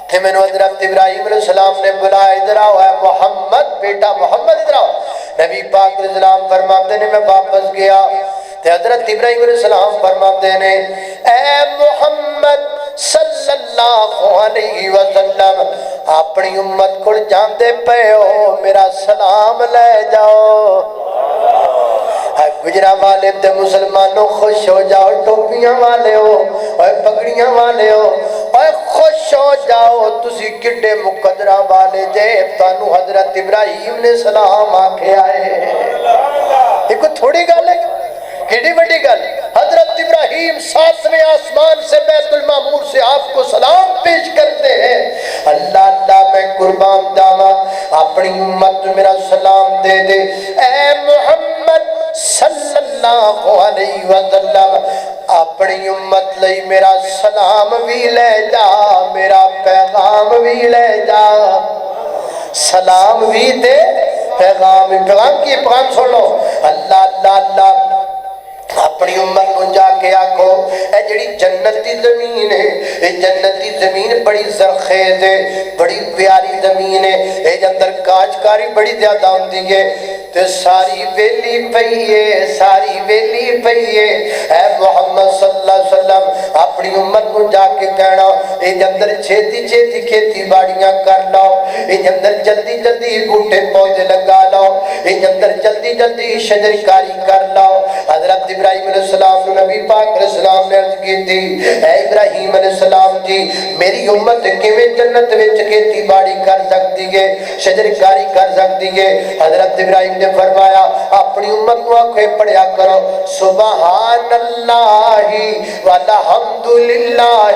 تھے میں نے حضرت ابراہیم علیہ السلام نے بلایا ادھر آؤ ہے محمد بیٹا محمد ادھر آؤ نبی پاک علیہ السلام فرماتے نے میں واپس گیا تے حضرت ابراہیم علیہ السلام فرماتے نے اے محمد صلی اللہ علیہ وسلم اپنی امت کو جاندے پے ہو میرا سلام لے جاؤ گجرا والے تے مسلمانوں خوش ہو جاؤ ٹوپیاں والے ہو اور پگڑیاں والے ہو اور خوش ہو جاؤ تسی کڈے مقدرہ والے جے تانوں حضرت ابراہیم نے سلام آکھے آئے یہ کوئی تھوڑی گل ہے کیڑی بڑی گل حضرت ابراہیم 7ویں آسمان سے بیت المعمور سے آپ کو سلام پیش کرتے ہیں اللہ اللہ میں قربان جاواں اپنی امت میرا سلام دے دے اے محمد صلی اللہ علیہ وسلم اپنی امت لئی میرا سلام بھی لے جا میرا پیغام بھی لے جا سلام بھی دے پیغام کی پیغام سنو اللہ اللہ اللہ اپنی امت کو جا کے آکھو اے جڑی جنتی زمین ہے اے جنتی زمین بڑی زرخیز ہے بڑی پیاری زمین ہے اے اندر کاشتکاری بڑی زیادہ ہوندی ہے تے ساری ویلی پئیے ساری ویلی پئیے اے محمد صلی اللہ علیہ وسلم اپنی امت کو جا کے کہنا اے اندر چھیتی چھیتی کھیتی باڑیاں کر لاؤ اے اندر جلدی جلدی بوٹے پودے لگا لاؤ اے اندر جلدی جلدی شجر کاری کر لاؤ حضرت ابراہیم علیہ السلام نے نبی پاک علیہ السلام نے عرض کی تھی اے ابراہیم علیہ السلام جی میری امت کیویں جنت وچ کھیتی باڑی کر سکتی ہے شجر کاری کر سکتی ہے حضرت ابراہیم نے فرمایا اپنی امت کو آنکھیں پڑھیا کرو سبحان اللہ والحمد للہ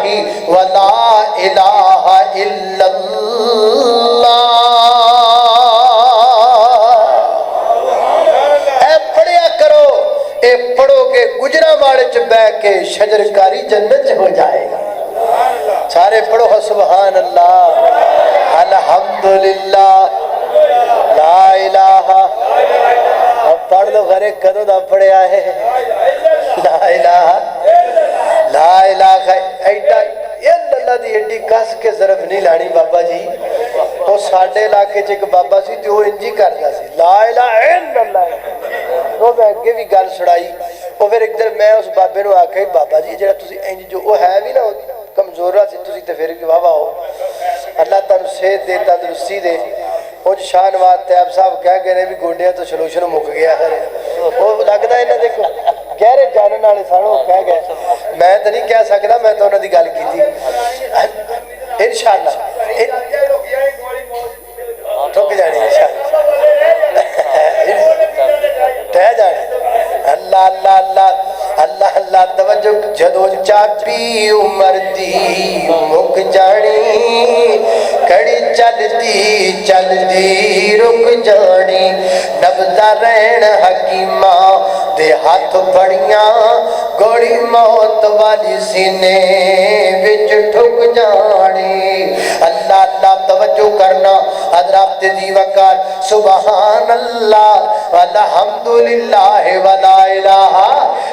ولا الہ الا اللہ اے پڑھو گے گجرا والے چ بہ کے شجر کاری جنت ہو جائے گا سارے پڑھو سبحان اللہ الحمدللہ لا الہ اب پڑھ لو گھرے کدوں دا پڑھیا ہے لا الہ لا الہ ایڈا یہ اللہ دی ایڈی کس کے ضرب نہیں لانی بابا جی تو ساڑھے علاقے چ ایک بابا سی تو وہ انجی کرتا سی لا الہ الا اللہ وہ میں اگے بھی گل سڑائی وہ پھر ایک دن میں اس بابے نو آکھا بابا جی جڑا تسی انج جو وہ ہے بھی نا کمزورا سی تسی تے پھر بھی واہ واہ ہو اللہ تعالی صحت دے تندرستی دے وہ شاہ نواز طیب صاحب کہہ گئے نے بھی گوڈیاں تو سلوشن مک گیا ہے وہ لگدا ہے نا دیکھو گہرے جانن والے سن وہ کہہ گئے میں تو نہیں کہہ سکدا میں تو انہاں دی گل کیتی انشاءاللہ ٹھک جانے انشاءاللہ ٹہ جانے اللہ اللہ اللہ اللہ اللہ توجہ جدو چاپی عمر دی مک جانی کڑی چلدی چلدی رک جانی نبضا رہن حکیمہ دے ہاتھ پڑیاں گوڑی موت والی سینے وچ ٹھک جانی اللہ اللہ توجہ کرنا حضرات دی وقار سبحان اللہ والحمدللہ ولا الہ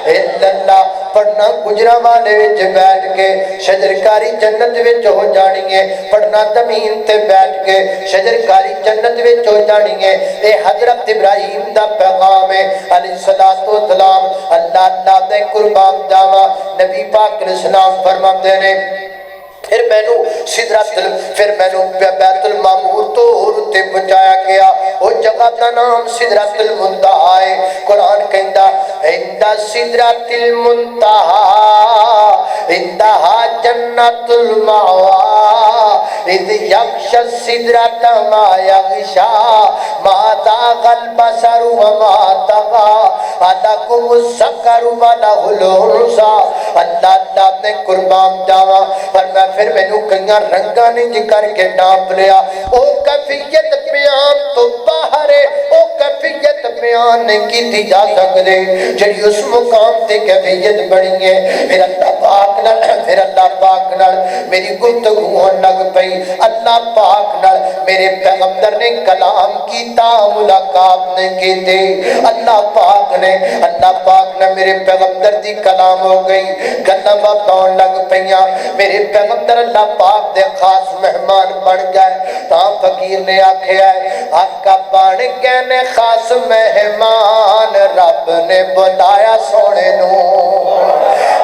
الا اللہ پڑھنا گجرا والے وچ بیٹھ کے شجرکاری جنت وچ ہو جانی ہے پڑھنا زمین تے بیٹھ کے شجرکاری جنت وچ ہو جانی ہے اے حضرت ابراہیم دا پیغام ہے علیہ الصلوۃ والسلام اللہ اللہ دے قربان جاواں نبی پاک علیہ السلام فرماتے ہیں پھر میں نو بیت المعمور تو تے پہنچایا گیا وہ جگہ دا نام سدرۃ المنتہا ہے قرآن کہندا عند سدرۃ المنتہا عندہا جنت المأوى اذ یغشی السدرۃ ما یغشی ما ذاق البصر وما طغى الکم الذکر وله الانثى اللہ اللہ نے قربان جاواں فرمایا پھر میں نو کئیاں رنگاں نے ذکر کے ناپ لیا او کیفیت بیان تو باہر ہے او کیفیت بیان نہیں کی جا سکدے جڑی اس مقام تے کیفیت بنی ہے پھر اللہ پاک نال میری گفتگو ہون لگ پئی اللہ پاک نال میرے پیغمبر نے کلام کیتا ملاقات نے کیتے اللہ پاک نے میرے پیغمبر دی کلام ہو گئی گلاں بتاؤن لگ پیاں میرے پیغمبر اللہ پاک دے خاص مہمان بن گئے تاں فقیر نے آکھیا ہے آقا بن گئے نے خاص مہمان رب نے بلایا سونے نو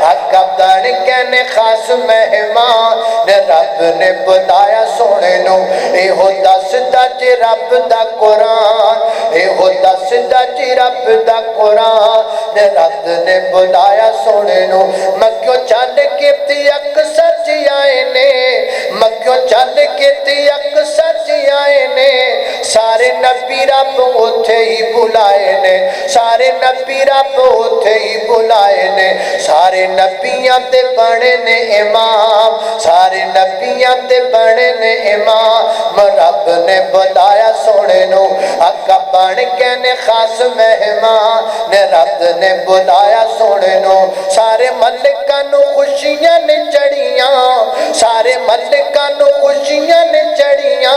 آقا بن گئے نے خاص مہمان رب نے بلایا سونے نو اے ہو دسدا جی رب دا قرآن اے ہو دسدا جی رب دا قرآن رب نے بلایا سونے نو مکیوں چل کے تی اکثر جی آئے نے مکیوں چل کے تی اکثر جی آئے نے سارے نبی رب اتھے ہی بلائے نے سارے نبی رب اتھے ہی بلائے نے سارے نبیاں تے بڑے نے امام سارے نبیاں تے بڑے نے امام رب نے بلایا سونے نو آقا بن کے نے خاص مہمان رب نے بلایا سونے نو سارے ملکاں نو خوشیاں نے چڑیاں سارے ملکاں نو خوشیاں نے چڑیاں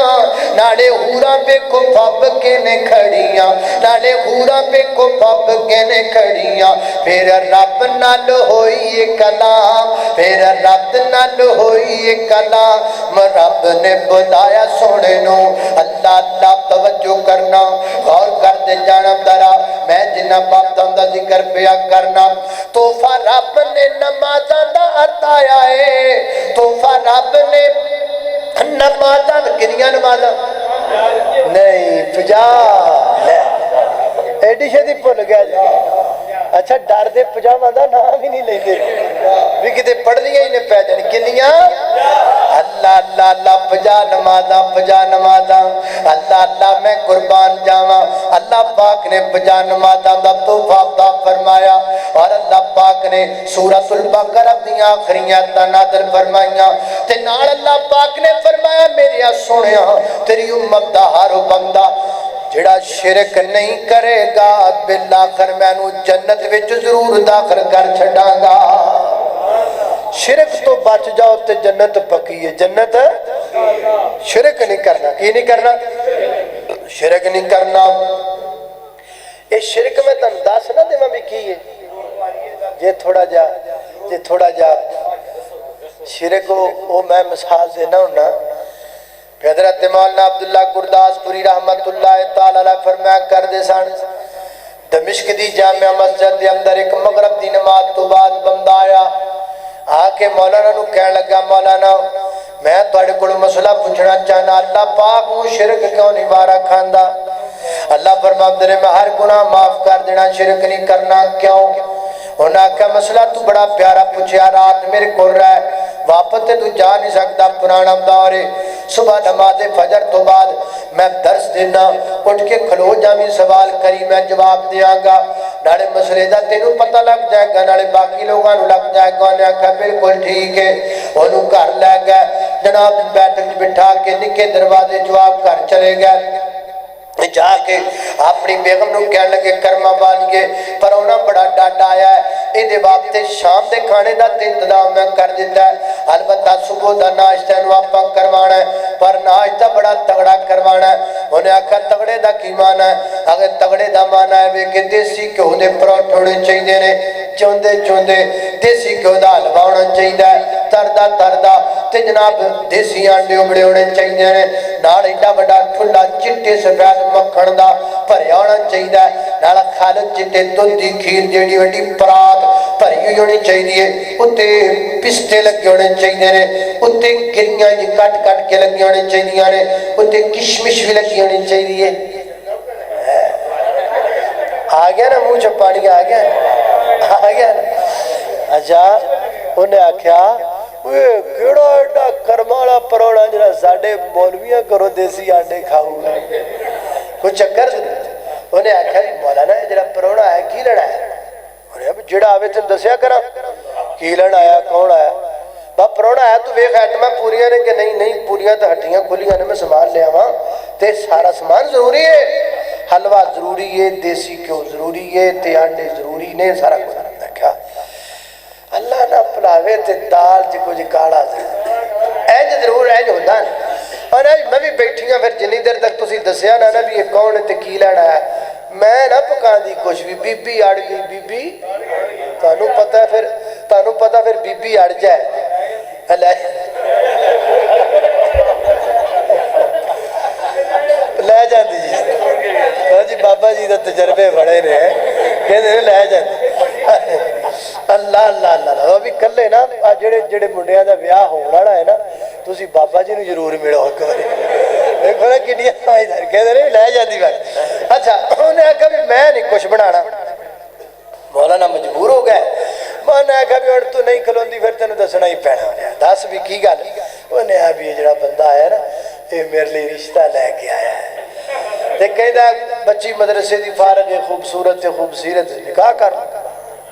ناڑے ہورا پہ کو پھب کے نے کھڑیاں ناڑے ہورا پہ کو پھب کے نے کھڑیاں پھر رب نال ہوئی کلام پھر رب نال ہوئی کلام رب نے بلایا سونے نو اللہ اللہ توجہ کرنا غور کر دے جانا درا میں جنہ باپ دا ذکر پیا کرنا توفہ رب نے نمازہ دا عطایا ہے توفہ رب نے نمازہ کنیاں نمازہ نہیں پجا ایڈی شدی پھول گیا جا اچھا ڈر دے پجامہ دا نام ہی نہیں لے دے بھی کتے پڑھ لیا ہی نے پہ جانی کنیاں اللہ اللہ اللہ پجا نمازاں اللہ اللہ میں قربان جاواں اللہ پاک نے پجا نمازاں دا تحفہ عطا فرمایا اور اللہ پاک نے سورۃ البقرہ دی آخری آیتاں نازل فرمائیاں تے نال اللہ پاک نے فرمایا میرے سنیا تیری امت دا ہر بندہ جڑا شرک نہیں کرے گا بالآخر میں نو جنت وچ ضرور داخل کر چھڑاں گا شرک تو بچ جاؤ تے جنت پکی ہے جنت شرک نہیں کرنا کی نہیں کرنا شرک نہیں کرنا یہ شرک میں تن دس نہ دے بھی کی ہے یہ تھوڑا جا شرک ہو میں مثال دینا ہونا حضرت مولانا عبداللہ گرداس پوری رحمت اللہ تعالیٰ فرمایا کر دے سن دمشق دی جامعہ مسجد دے اندر ایک مغرب دی نماز تو بعد بندہ آیا آکے مولانا نو کہنے لگا مولانا میں توڑے کڑو مسئلہ پوچھنا چاہنا اللہ پاک ہوں شرک کیوں نہیں بارا کھاندا اللہ فرماتا ہے میں ہر گناہ معاف کر دینا شرک نہیں کرنا کیوں انہاں کہا مسئلہ تو بڑا پیارا پوچھیا رات میرے کھول رہا ہے واپس تے تو جا نہیں سکتا پرانا دور ہے صبح نماز فجر تو بعد میں درس دینا اٹھ کے کھلو جامی سوال کری میں جواب دیاں گا نالے مسئلے دا تینوں پتہ لگ جائے گا نالے باقی لوگاں نو لگ جائے گا انہیں کہا بالکل ٹھیک ہے انہوں کر لے گئے جناب بیٹھک بٹھا کے نکے دروازے جواب کر چلے گئے جا کے اپنی بیگم نو کہنے لگے کرما والیے پر انہاں بڑا ڈاٹا آیا ہے یہ واسطے شام دے کھانے دا انتظام میں کر دیتا ہے البتہ صبح دا ناشتہ نو آپا کروانا ہے پر ناشتہ بڑا تگڑا کروانا ہے انہیں آکھا تگڑے دا کی مانا ہے اگر تگڑے دا مانا ہے کہ دیسی کیوں دے پروٹھ ہونے چاہیے نے چوندے دیسی کیوں دا حلوہ ہونا چاہیے تردہ تے جناب دیسی آنڈے اگڑے ہونے چاہیے نے نال ایڈا بڑا ٹھنڈا چٹے سفید مکھن دا بھریا ہونا چاہیے نال خالص چٹے دودھ دی کھیر جیڑی وڈی پرات بھری ہونی چاہیے اتے پستے لگے ہونے چاہیے نے اتے گریاں جی کٹ کے لگی ہونے چاہیے نے اتے کشمش بھی لگی ہونی چاہیے آ گیا نا منہ چ پانی آ گیا اچھا انہیں آکھیا کیڑا ایڈا کرمالا پروڑا جڑا ساڈے مولویاں کرو دیسی آنڈے کھاؤ گا کوئی چکر انہیں آکھیا بھی مولانا جڑا پروڑا ہے کی لڑا ہے انہیں جڑا آوے تن دسیا کرا کی لڑا آیا کون آیا با پروڑا ہے تو ویکھ ایٹماں پوریاں نے کہ نہیں پوریاں تو ہٹیاں کھلیاں نے میں سامان لے آواں تے سارا سامان ضروری ہے حلوہ ضروری ہے دیسی کیوں ضروری ہے تے آنڈے ضروری نے سارا کچھ کیا اللہ نہ پلاوے تے دال جی کچھ کاڑا اینج ضرور اینج ہوتا ہے اور میں بھی بیٹھی ہوں پھر جنی دیر تک تسی دسیا نا بھی یہ کون ہے تے کی لینا ہے میں نہ پکان دی کچھ بھی بی بی آڑ گئی بی بی تانوں پتہ ہے پھر تانوں پتہ پتا پھر بی بی اڑ جائے لے جاندی جی بابا جی دا تجربے بڑے نے کہندے لے جاندی اللہ اللہ اللہ وہ بھی کلے نا جڑے جڑے منڈیاں دا ویاہ ہون والا ہے نا تسی بابا جی نو ضرور ملو ایک بار دیکھو نا کنیاں ادھر کہندے نے لے جاندی بات اچھا انہیں آکھا بھی میں نہیں کچھ بنانا مولانا مجبور ہو گئے مولانا آکھا بھی اور تو نہیں کھلوندی پھر تینوں دسنا ہی پینا دس بھی کی گل انہیں آ بھی یہ جڑا بندہ آیا نا یہ میرے لیے رشتہ لے کے آیا ہے تے کہندا بچی مدرسے دی فارغ خوبصورت تے خوبصورت نکاح کر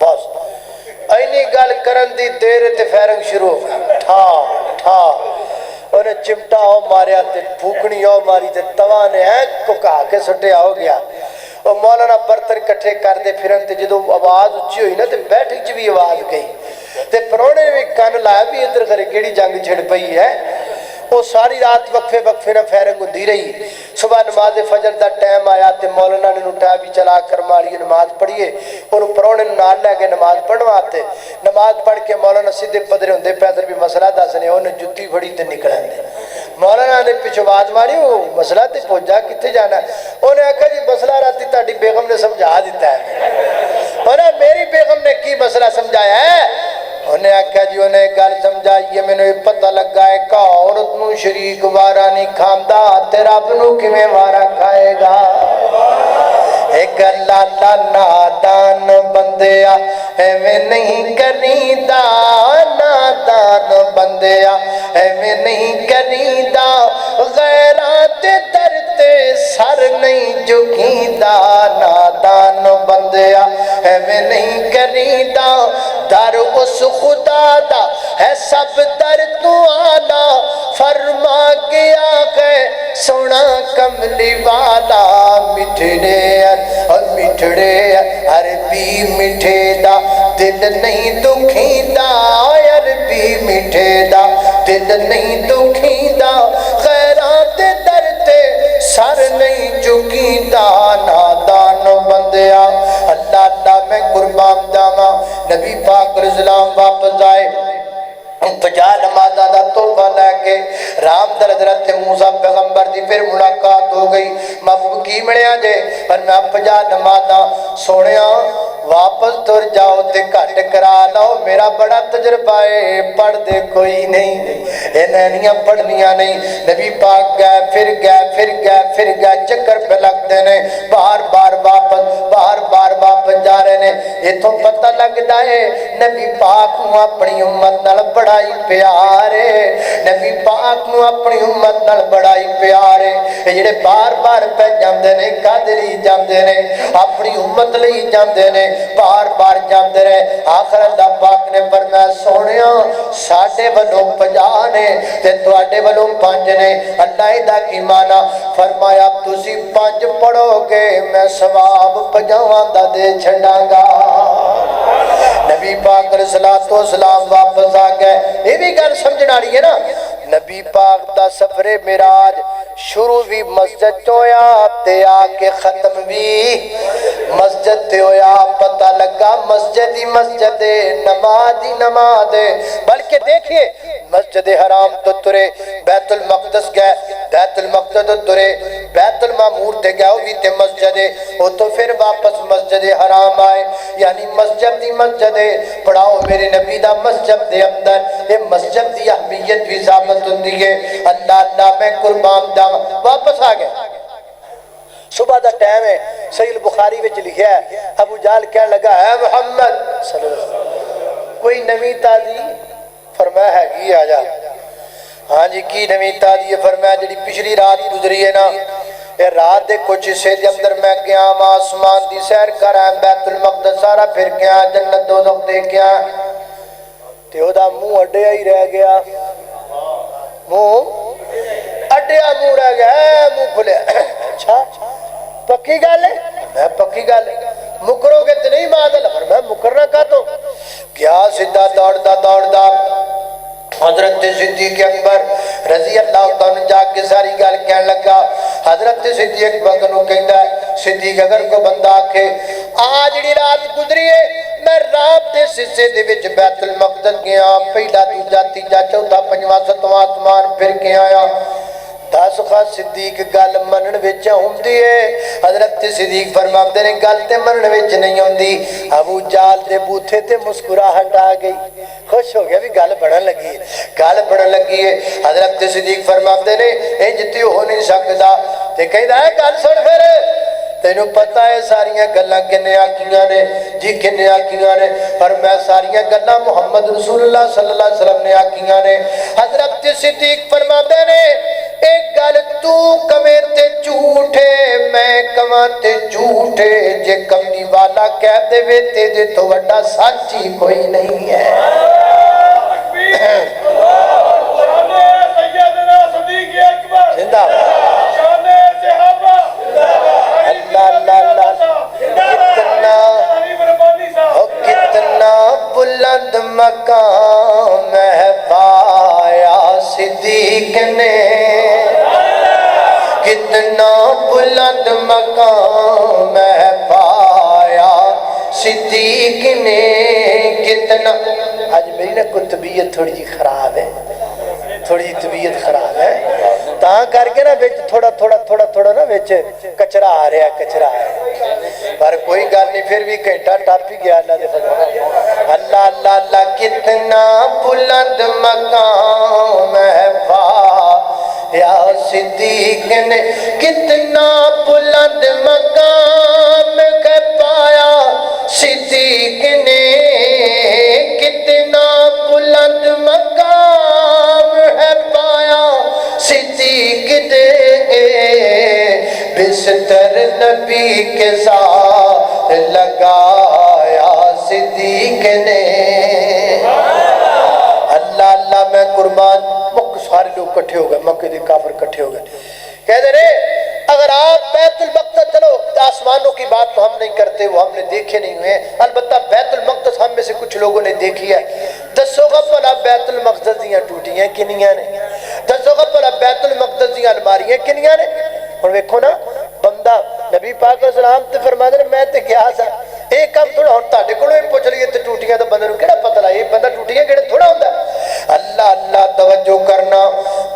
بس اینی گل کرن دی دیر تے فیرنگ شروع ہو گئی ٹھا ٹھا انہیں چمٹا ہو ماریا تے پھوکنی ہو ماری تے توا نے کو کہا کے سٹیا ہو گیا اور مولانا برتن کٹھے کر دے پھرن تے جدو آواز اچھی ہوئی نا تے بیٹھک چ بھی آواز گئی تے پرونے نے بھی کان لایا بھی ادھر کرے کیڑی جنگ چھڑ پئی ہے وہ ساری رات وقفے وقفے نہ فیرنگ ہوندی رہی صبح نماز فجر دا ٹائم آیا تے مولانا نے اٹھا بھی چلا کر ماریے نماز پڑھیے انہوں پرونے نال لے کے نماز پڑھواتے نماز پڑھ کے مولانا سیدھے پدرے ہوندے پیدر بھی مسئلہ دسنے انہیں جتی پھڑی تے نکلن دے مولانا نے پیچھے آواز ماری وہ مسئلہ تے پہنچا کتے جانا انہیں آکھا جی مسئلہ راتی تہاڈی بیگم نے سمجھا دیتا ہے انہیں میری بیگم نے کی مسئلہ سمجھایا ہے انہیں آکھا جی انہیں گل سمجھائیے میں نے پتہ لگا ہے کہ عورت نو شریک وارا نہیں کھاندا تے رب نو کیویں وارا کھائے گا ایک لالا نادان بندیا ایویں نہیں کریدا نادان بندیا ایویں نہیں کریدا غیرات درتے سر نہیں جھکیندا نادان بندیا ایویں نہیں کریدا در اس خدا دا ہے سب در تو آلہ فرما گیا کہ سونا کملی والا مٹھڑے اور مٹھڑے عربی مٹھے دا دل نہیں دکھی دا عربی مٹھے دا دل نہیں دکھی دا خیرات درتے سر نہیں جھکی دا نادان بندیا اللہ اللہ میں قربان داما نبی پاک رضلام واپس آئے پجا نمازہ دا توبہ لے کے رام در حضرت موسیٰ پیغمبر دی پھر ملاقات ہو گئی مفہوم کی مڑیا جے پر میں پجا نمازہ سوڑیاں واپس تر جاؤ تے کٹ کرا لاؤ میرا بڑا تجربہ ہے پڑھ دے کوئی نہیں انہیاں پڑھنیاں نہیں نبی پاک گئے پھر گئے پھر گئے پھر گئے چکر پہ لگ دینے بار بار واپس جا رہے نے یہ تو پتہ لگ دائے نبی پاک نو اپنی امت نال بڑائی پیارے نبی پاک نو اپنی امت نال بڑائی پیارے یہ جڑے بار بار پہ جاندے نے قادری جاندے نے اپنی امت لئی جاندے نے بار بار جاندے رہے آخر اللہ پاک نے فرمایا سونیا ساڈے والوں 50 نے تے تواڈے والوں 5 نے اللہ دا کی مانا فرمایا تسی 5 پڑھو گے میں ثواب 50 دا دے چھڈاں گا نبی پاک علیہ الصلوۃ والسلام واپس آ گئے یہ بھی گل سمجھن والی ہے نا نبی پاک دا سفر معراج شروع بھی مسجد تو ہویا تے آ کے ختم بھی مسجد تے ہویا پتہ لگا مسجد ہی مسجد نماز ہی نماز بلکہ دیکھئے مسجد حرام تو ترے بیت المقدس گئے بیت المقدس تو ترے بیت المعمور تے گئے وہ بھی تے مسجد وہ تو پھر واپس مسجد حرام آئے یعنی مسجد دی مسجد پڑھاؤ میرے نبی دا مسجد دے اندر یہ مسجد دی اہمیت بھی ثابت ہوندی ہے اللہ اللہ میں قربان دا واپس آ گئے صبح دا ٹائم ہے صحیح البخاری وچ لکھیا ہے ابو جہل کہنے لگا ہے محمد صلی اللہ علیہ وسلم کوئی نویں تازی فرمایا ہے کی آ جا ہاں جی کی نویں تازی فرمایا جڑی پچھلی رات گزری ہے نا یہ رات دے کچھ حصے دے اندر میں گیا آسمان دی سیر کر آیا بیت المقدس سارا پھر گیا جنت دوزخ دیکھ گیا تے او دا منہ اڈیا ہی رہ گیا منہ اڈیا منہ رہ گیا منہ کھلے اچھا پکی گل ہے میں پکی گل ہے مکرو گے تو نہیں معادل میں مکرنا کا تو کیا سدھا دوڑدا حضرت صدیق اکبر رضی اللہ عنہ جا کے ساری گل کہنے لگا حضرت صدیق اکبر کو کہندا ہے صدیق اگر کو بندہ آکھے آ جڑی رات گزری ہے میں رات دے سسے دے وچ بیت المقدس گیا پہلا دوجا تیجا چوتھا پنجواں ستواں آسمان پھر کے آیا دس خا صدیق گل منن وچ ہوندی ہے حضرت صدیق فرماتے نے گل تے منن وچ نہیں ہوندی ابو جال دے بوتھے تے مسکراہٹ آ گئی خوش ہو گیا بھی گل بڑھن لگی ہے گل بڑھن لگی ہے حضرت صدیق فرماتے نے انج تے ہو نہیں سکدا تے کہندا ہے گل سن پھر تینوں پتہ ہے ساریاں گلاں کنے آکھیاں نے جی کنے آکھیاں نے پر میں ساریاں گلاں محمد رسول اللہ صلی اللہ علیہ وسلم نے آکھیاں نے حضرت صدیق فرماتے نے ایک گل تو کمیں تے جھوٹے میں کماں تے جھوٹے جے کمنی والا کہہ دے وے تے دے تو وڈا سچی کوئی نہیں ہے سیدنا صدیق اکبر زندہ شان صحابہ اللہ اللہ کتنا بلند مقام ہے پایا صدیق نے کتنا بلند مقام ہے پایا صدیق نے کتنا آج میری نا کوئی طبیعت تھوڑی جی خراب ہے تھوڑی جی طبیعت خراب ہے تاں کر کے نا تھوڑا نا وچ کچرا آ رہا کچرا آ رہا پر کوئی گل نہیں پھر بھی گھنٹہ ٹپ ہی گیا اللہ دے فضل اللہ اللہ اللہ کتنا بلند مقام ہے پایا صدیق نے کتنا بلند مقام ہے پایا صدیق نے کتنا بلند مقام ہے پایا صدیق نے بستر نبی کے ساتھ لگایا صدیق نے اللہ اللہ میں قربان سارے لوگ کٹھے ہو گئے مکے دے کافر کٹھے ہو گئے کہہ دے رہے اگر آپ بیت المقدس چلو آسمانوں کی بات تو ہم نہیں کرتے وہ ہم نے دیکھے نہیں ہوئے البتہ بیت المقدس ہم میں سے کچھ لوگوں نے دیکھی ہے دسو گا پلا بیت المقدس دیاں ٹوٹیاں کنیاں نے دسو گا پلا بیت المقدس دیاں الماریاں کنیاں نے اور ویکھو نا بندہ نبی پاک علیہ السلام تے فرما دے میں تے گیا سا ایک کام تھوڑا ہن تہاڈے کولوں ہی پوچھ لئیے تے ٹوٹیاں تے بندے نوں کیڑا پتہ لا یہ بندہ ٹوٹیاں کیڑے تھوڑا ہوندا اللہ اللہ توجہ کرنا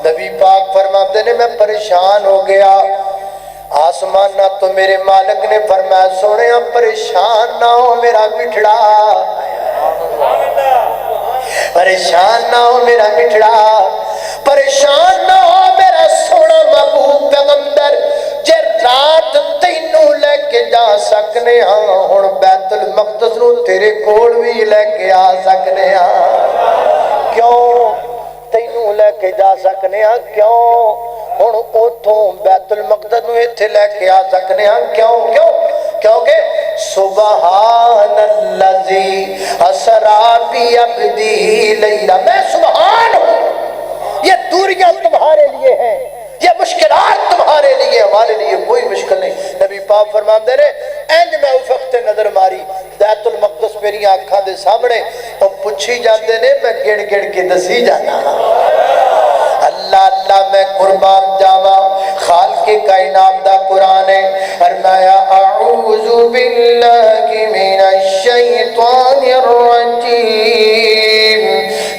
نبی پاک فرماتے نے میں پریشان ہو گیا آسمان نہ تو میرے مالک نے فرمایا سونے پریشان نہ ہو میرا بٹھڑا پریشان نہ ہو میرا بٹھڑا پریشان نہ ہو میرا سونا محبوب پیغمبر جے رات تینوں لے کے جا سکنے ہاں ہن بیت المقدس نو تیرے کول بھی لے کے آ سکنے ہاں کیوں تینوں لے کے جا سکنے ہاں کیوں ہن اوتھوں بیت المقدس نو ایتھے لے کے آ سکنے ہاں کیوں کیونکہ سبحان الذی اسرا بعبدہ لیلا میں سبحان ہوں یہ دوریاں تمہارے لیے ہیں یہ مشکلات تمہارے لیے ہمارے لیے کوئی مشکل نہیں نبی پاک فرماندے نے اینج میں افق تے نظر ماری بیت المقدس میری آنکھاں دے سامنے اور پوچھی جاندے نے میں گڑ گڑ کے دسی جانا اللہ اللہ میں قربان جاوا خالق کائنات دا قرآن ہے فرمایا اعوذ باللہ من الشیطان الرجیم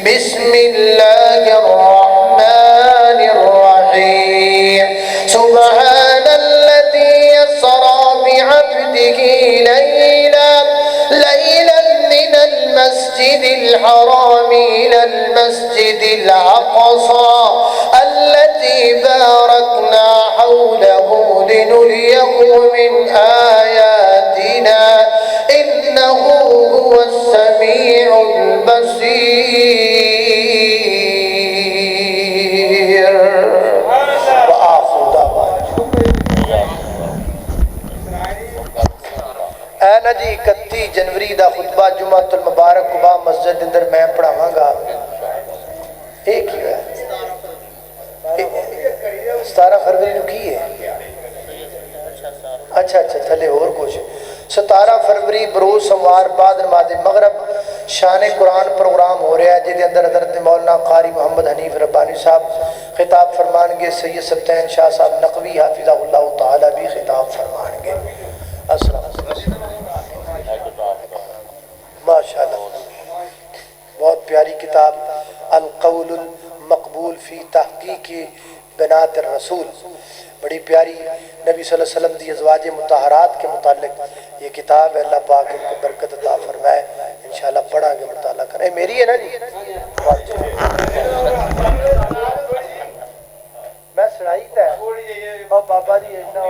بسم اللہ الرحمن الرحیم سبحان الذي اسرى بعبده ليلا من المسجد الحرام إلى المسجد الأقصى الذي باركنا حوله لنريه من آياتنا إنه هو السميع البصير اے نا جی 31 جنوری دا خطبہ جمعۃ المبارک قباء مسجد اندر میں پڑھاواں گا ایک ہی ہے 17 فروری نو کی ہے اچھا تھلے اور کچھ 17 فروری بروز سوموار بعد نماز مغرب شان قرآن پروگرام ہو رہا ہے جہدے اندر حضرت مولانا قاری محمد حنیف ربانی صاحب خطاب فرمان گے سید سبتین شاہ صاحب نقوی حافظہ اللہ تعالی بھی خطاب فرمان گے السلام علیکم پیاری کتاب القول المقبول فی تحقیق بنات الرسول، بڑی پیاری نبی صلی اللہ علیہ وسلم دی ازواج مطہرات کے متعلق یہ کتاب ہے، اللہ پاک ان کو برکت عطا فرمائے، انشاءاللہ پڑھا گے مطالعہ کریں۔ میری ہے نا جی، میں سنائی تھا اور بابا جی ایسا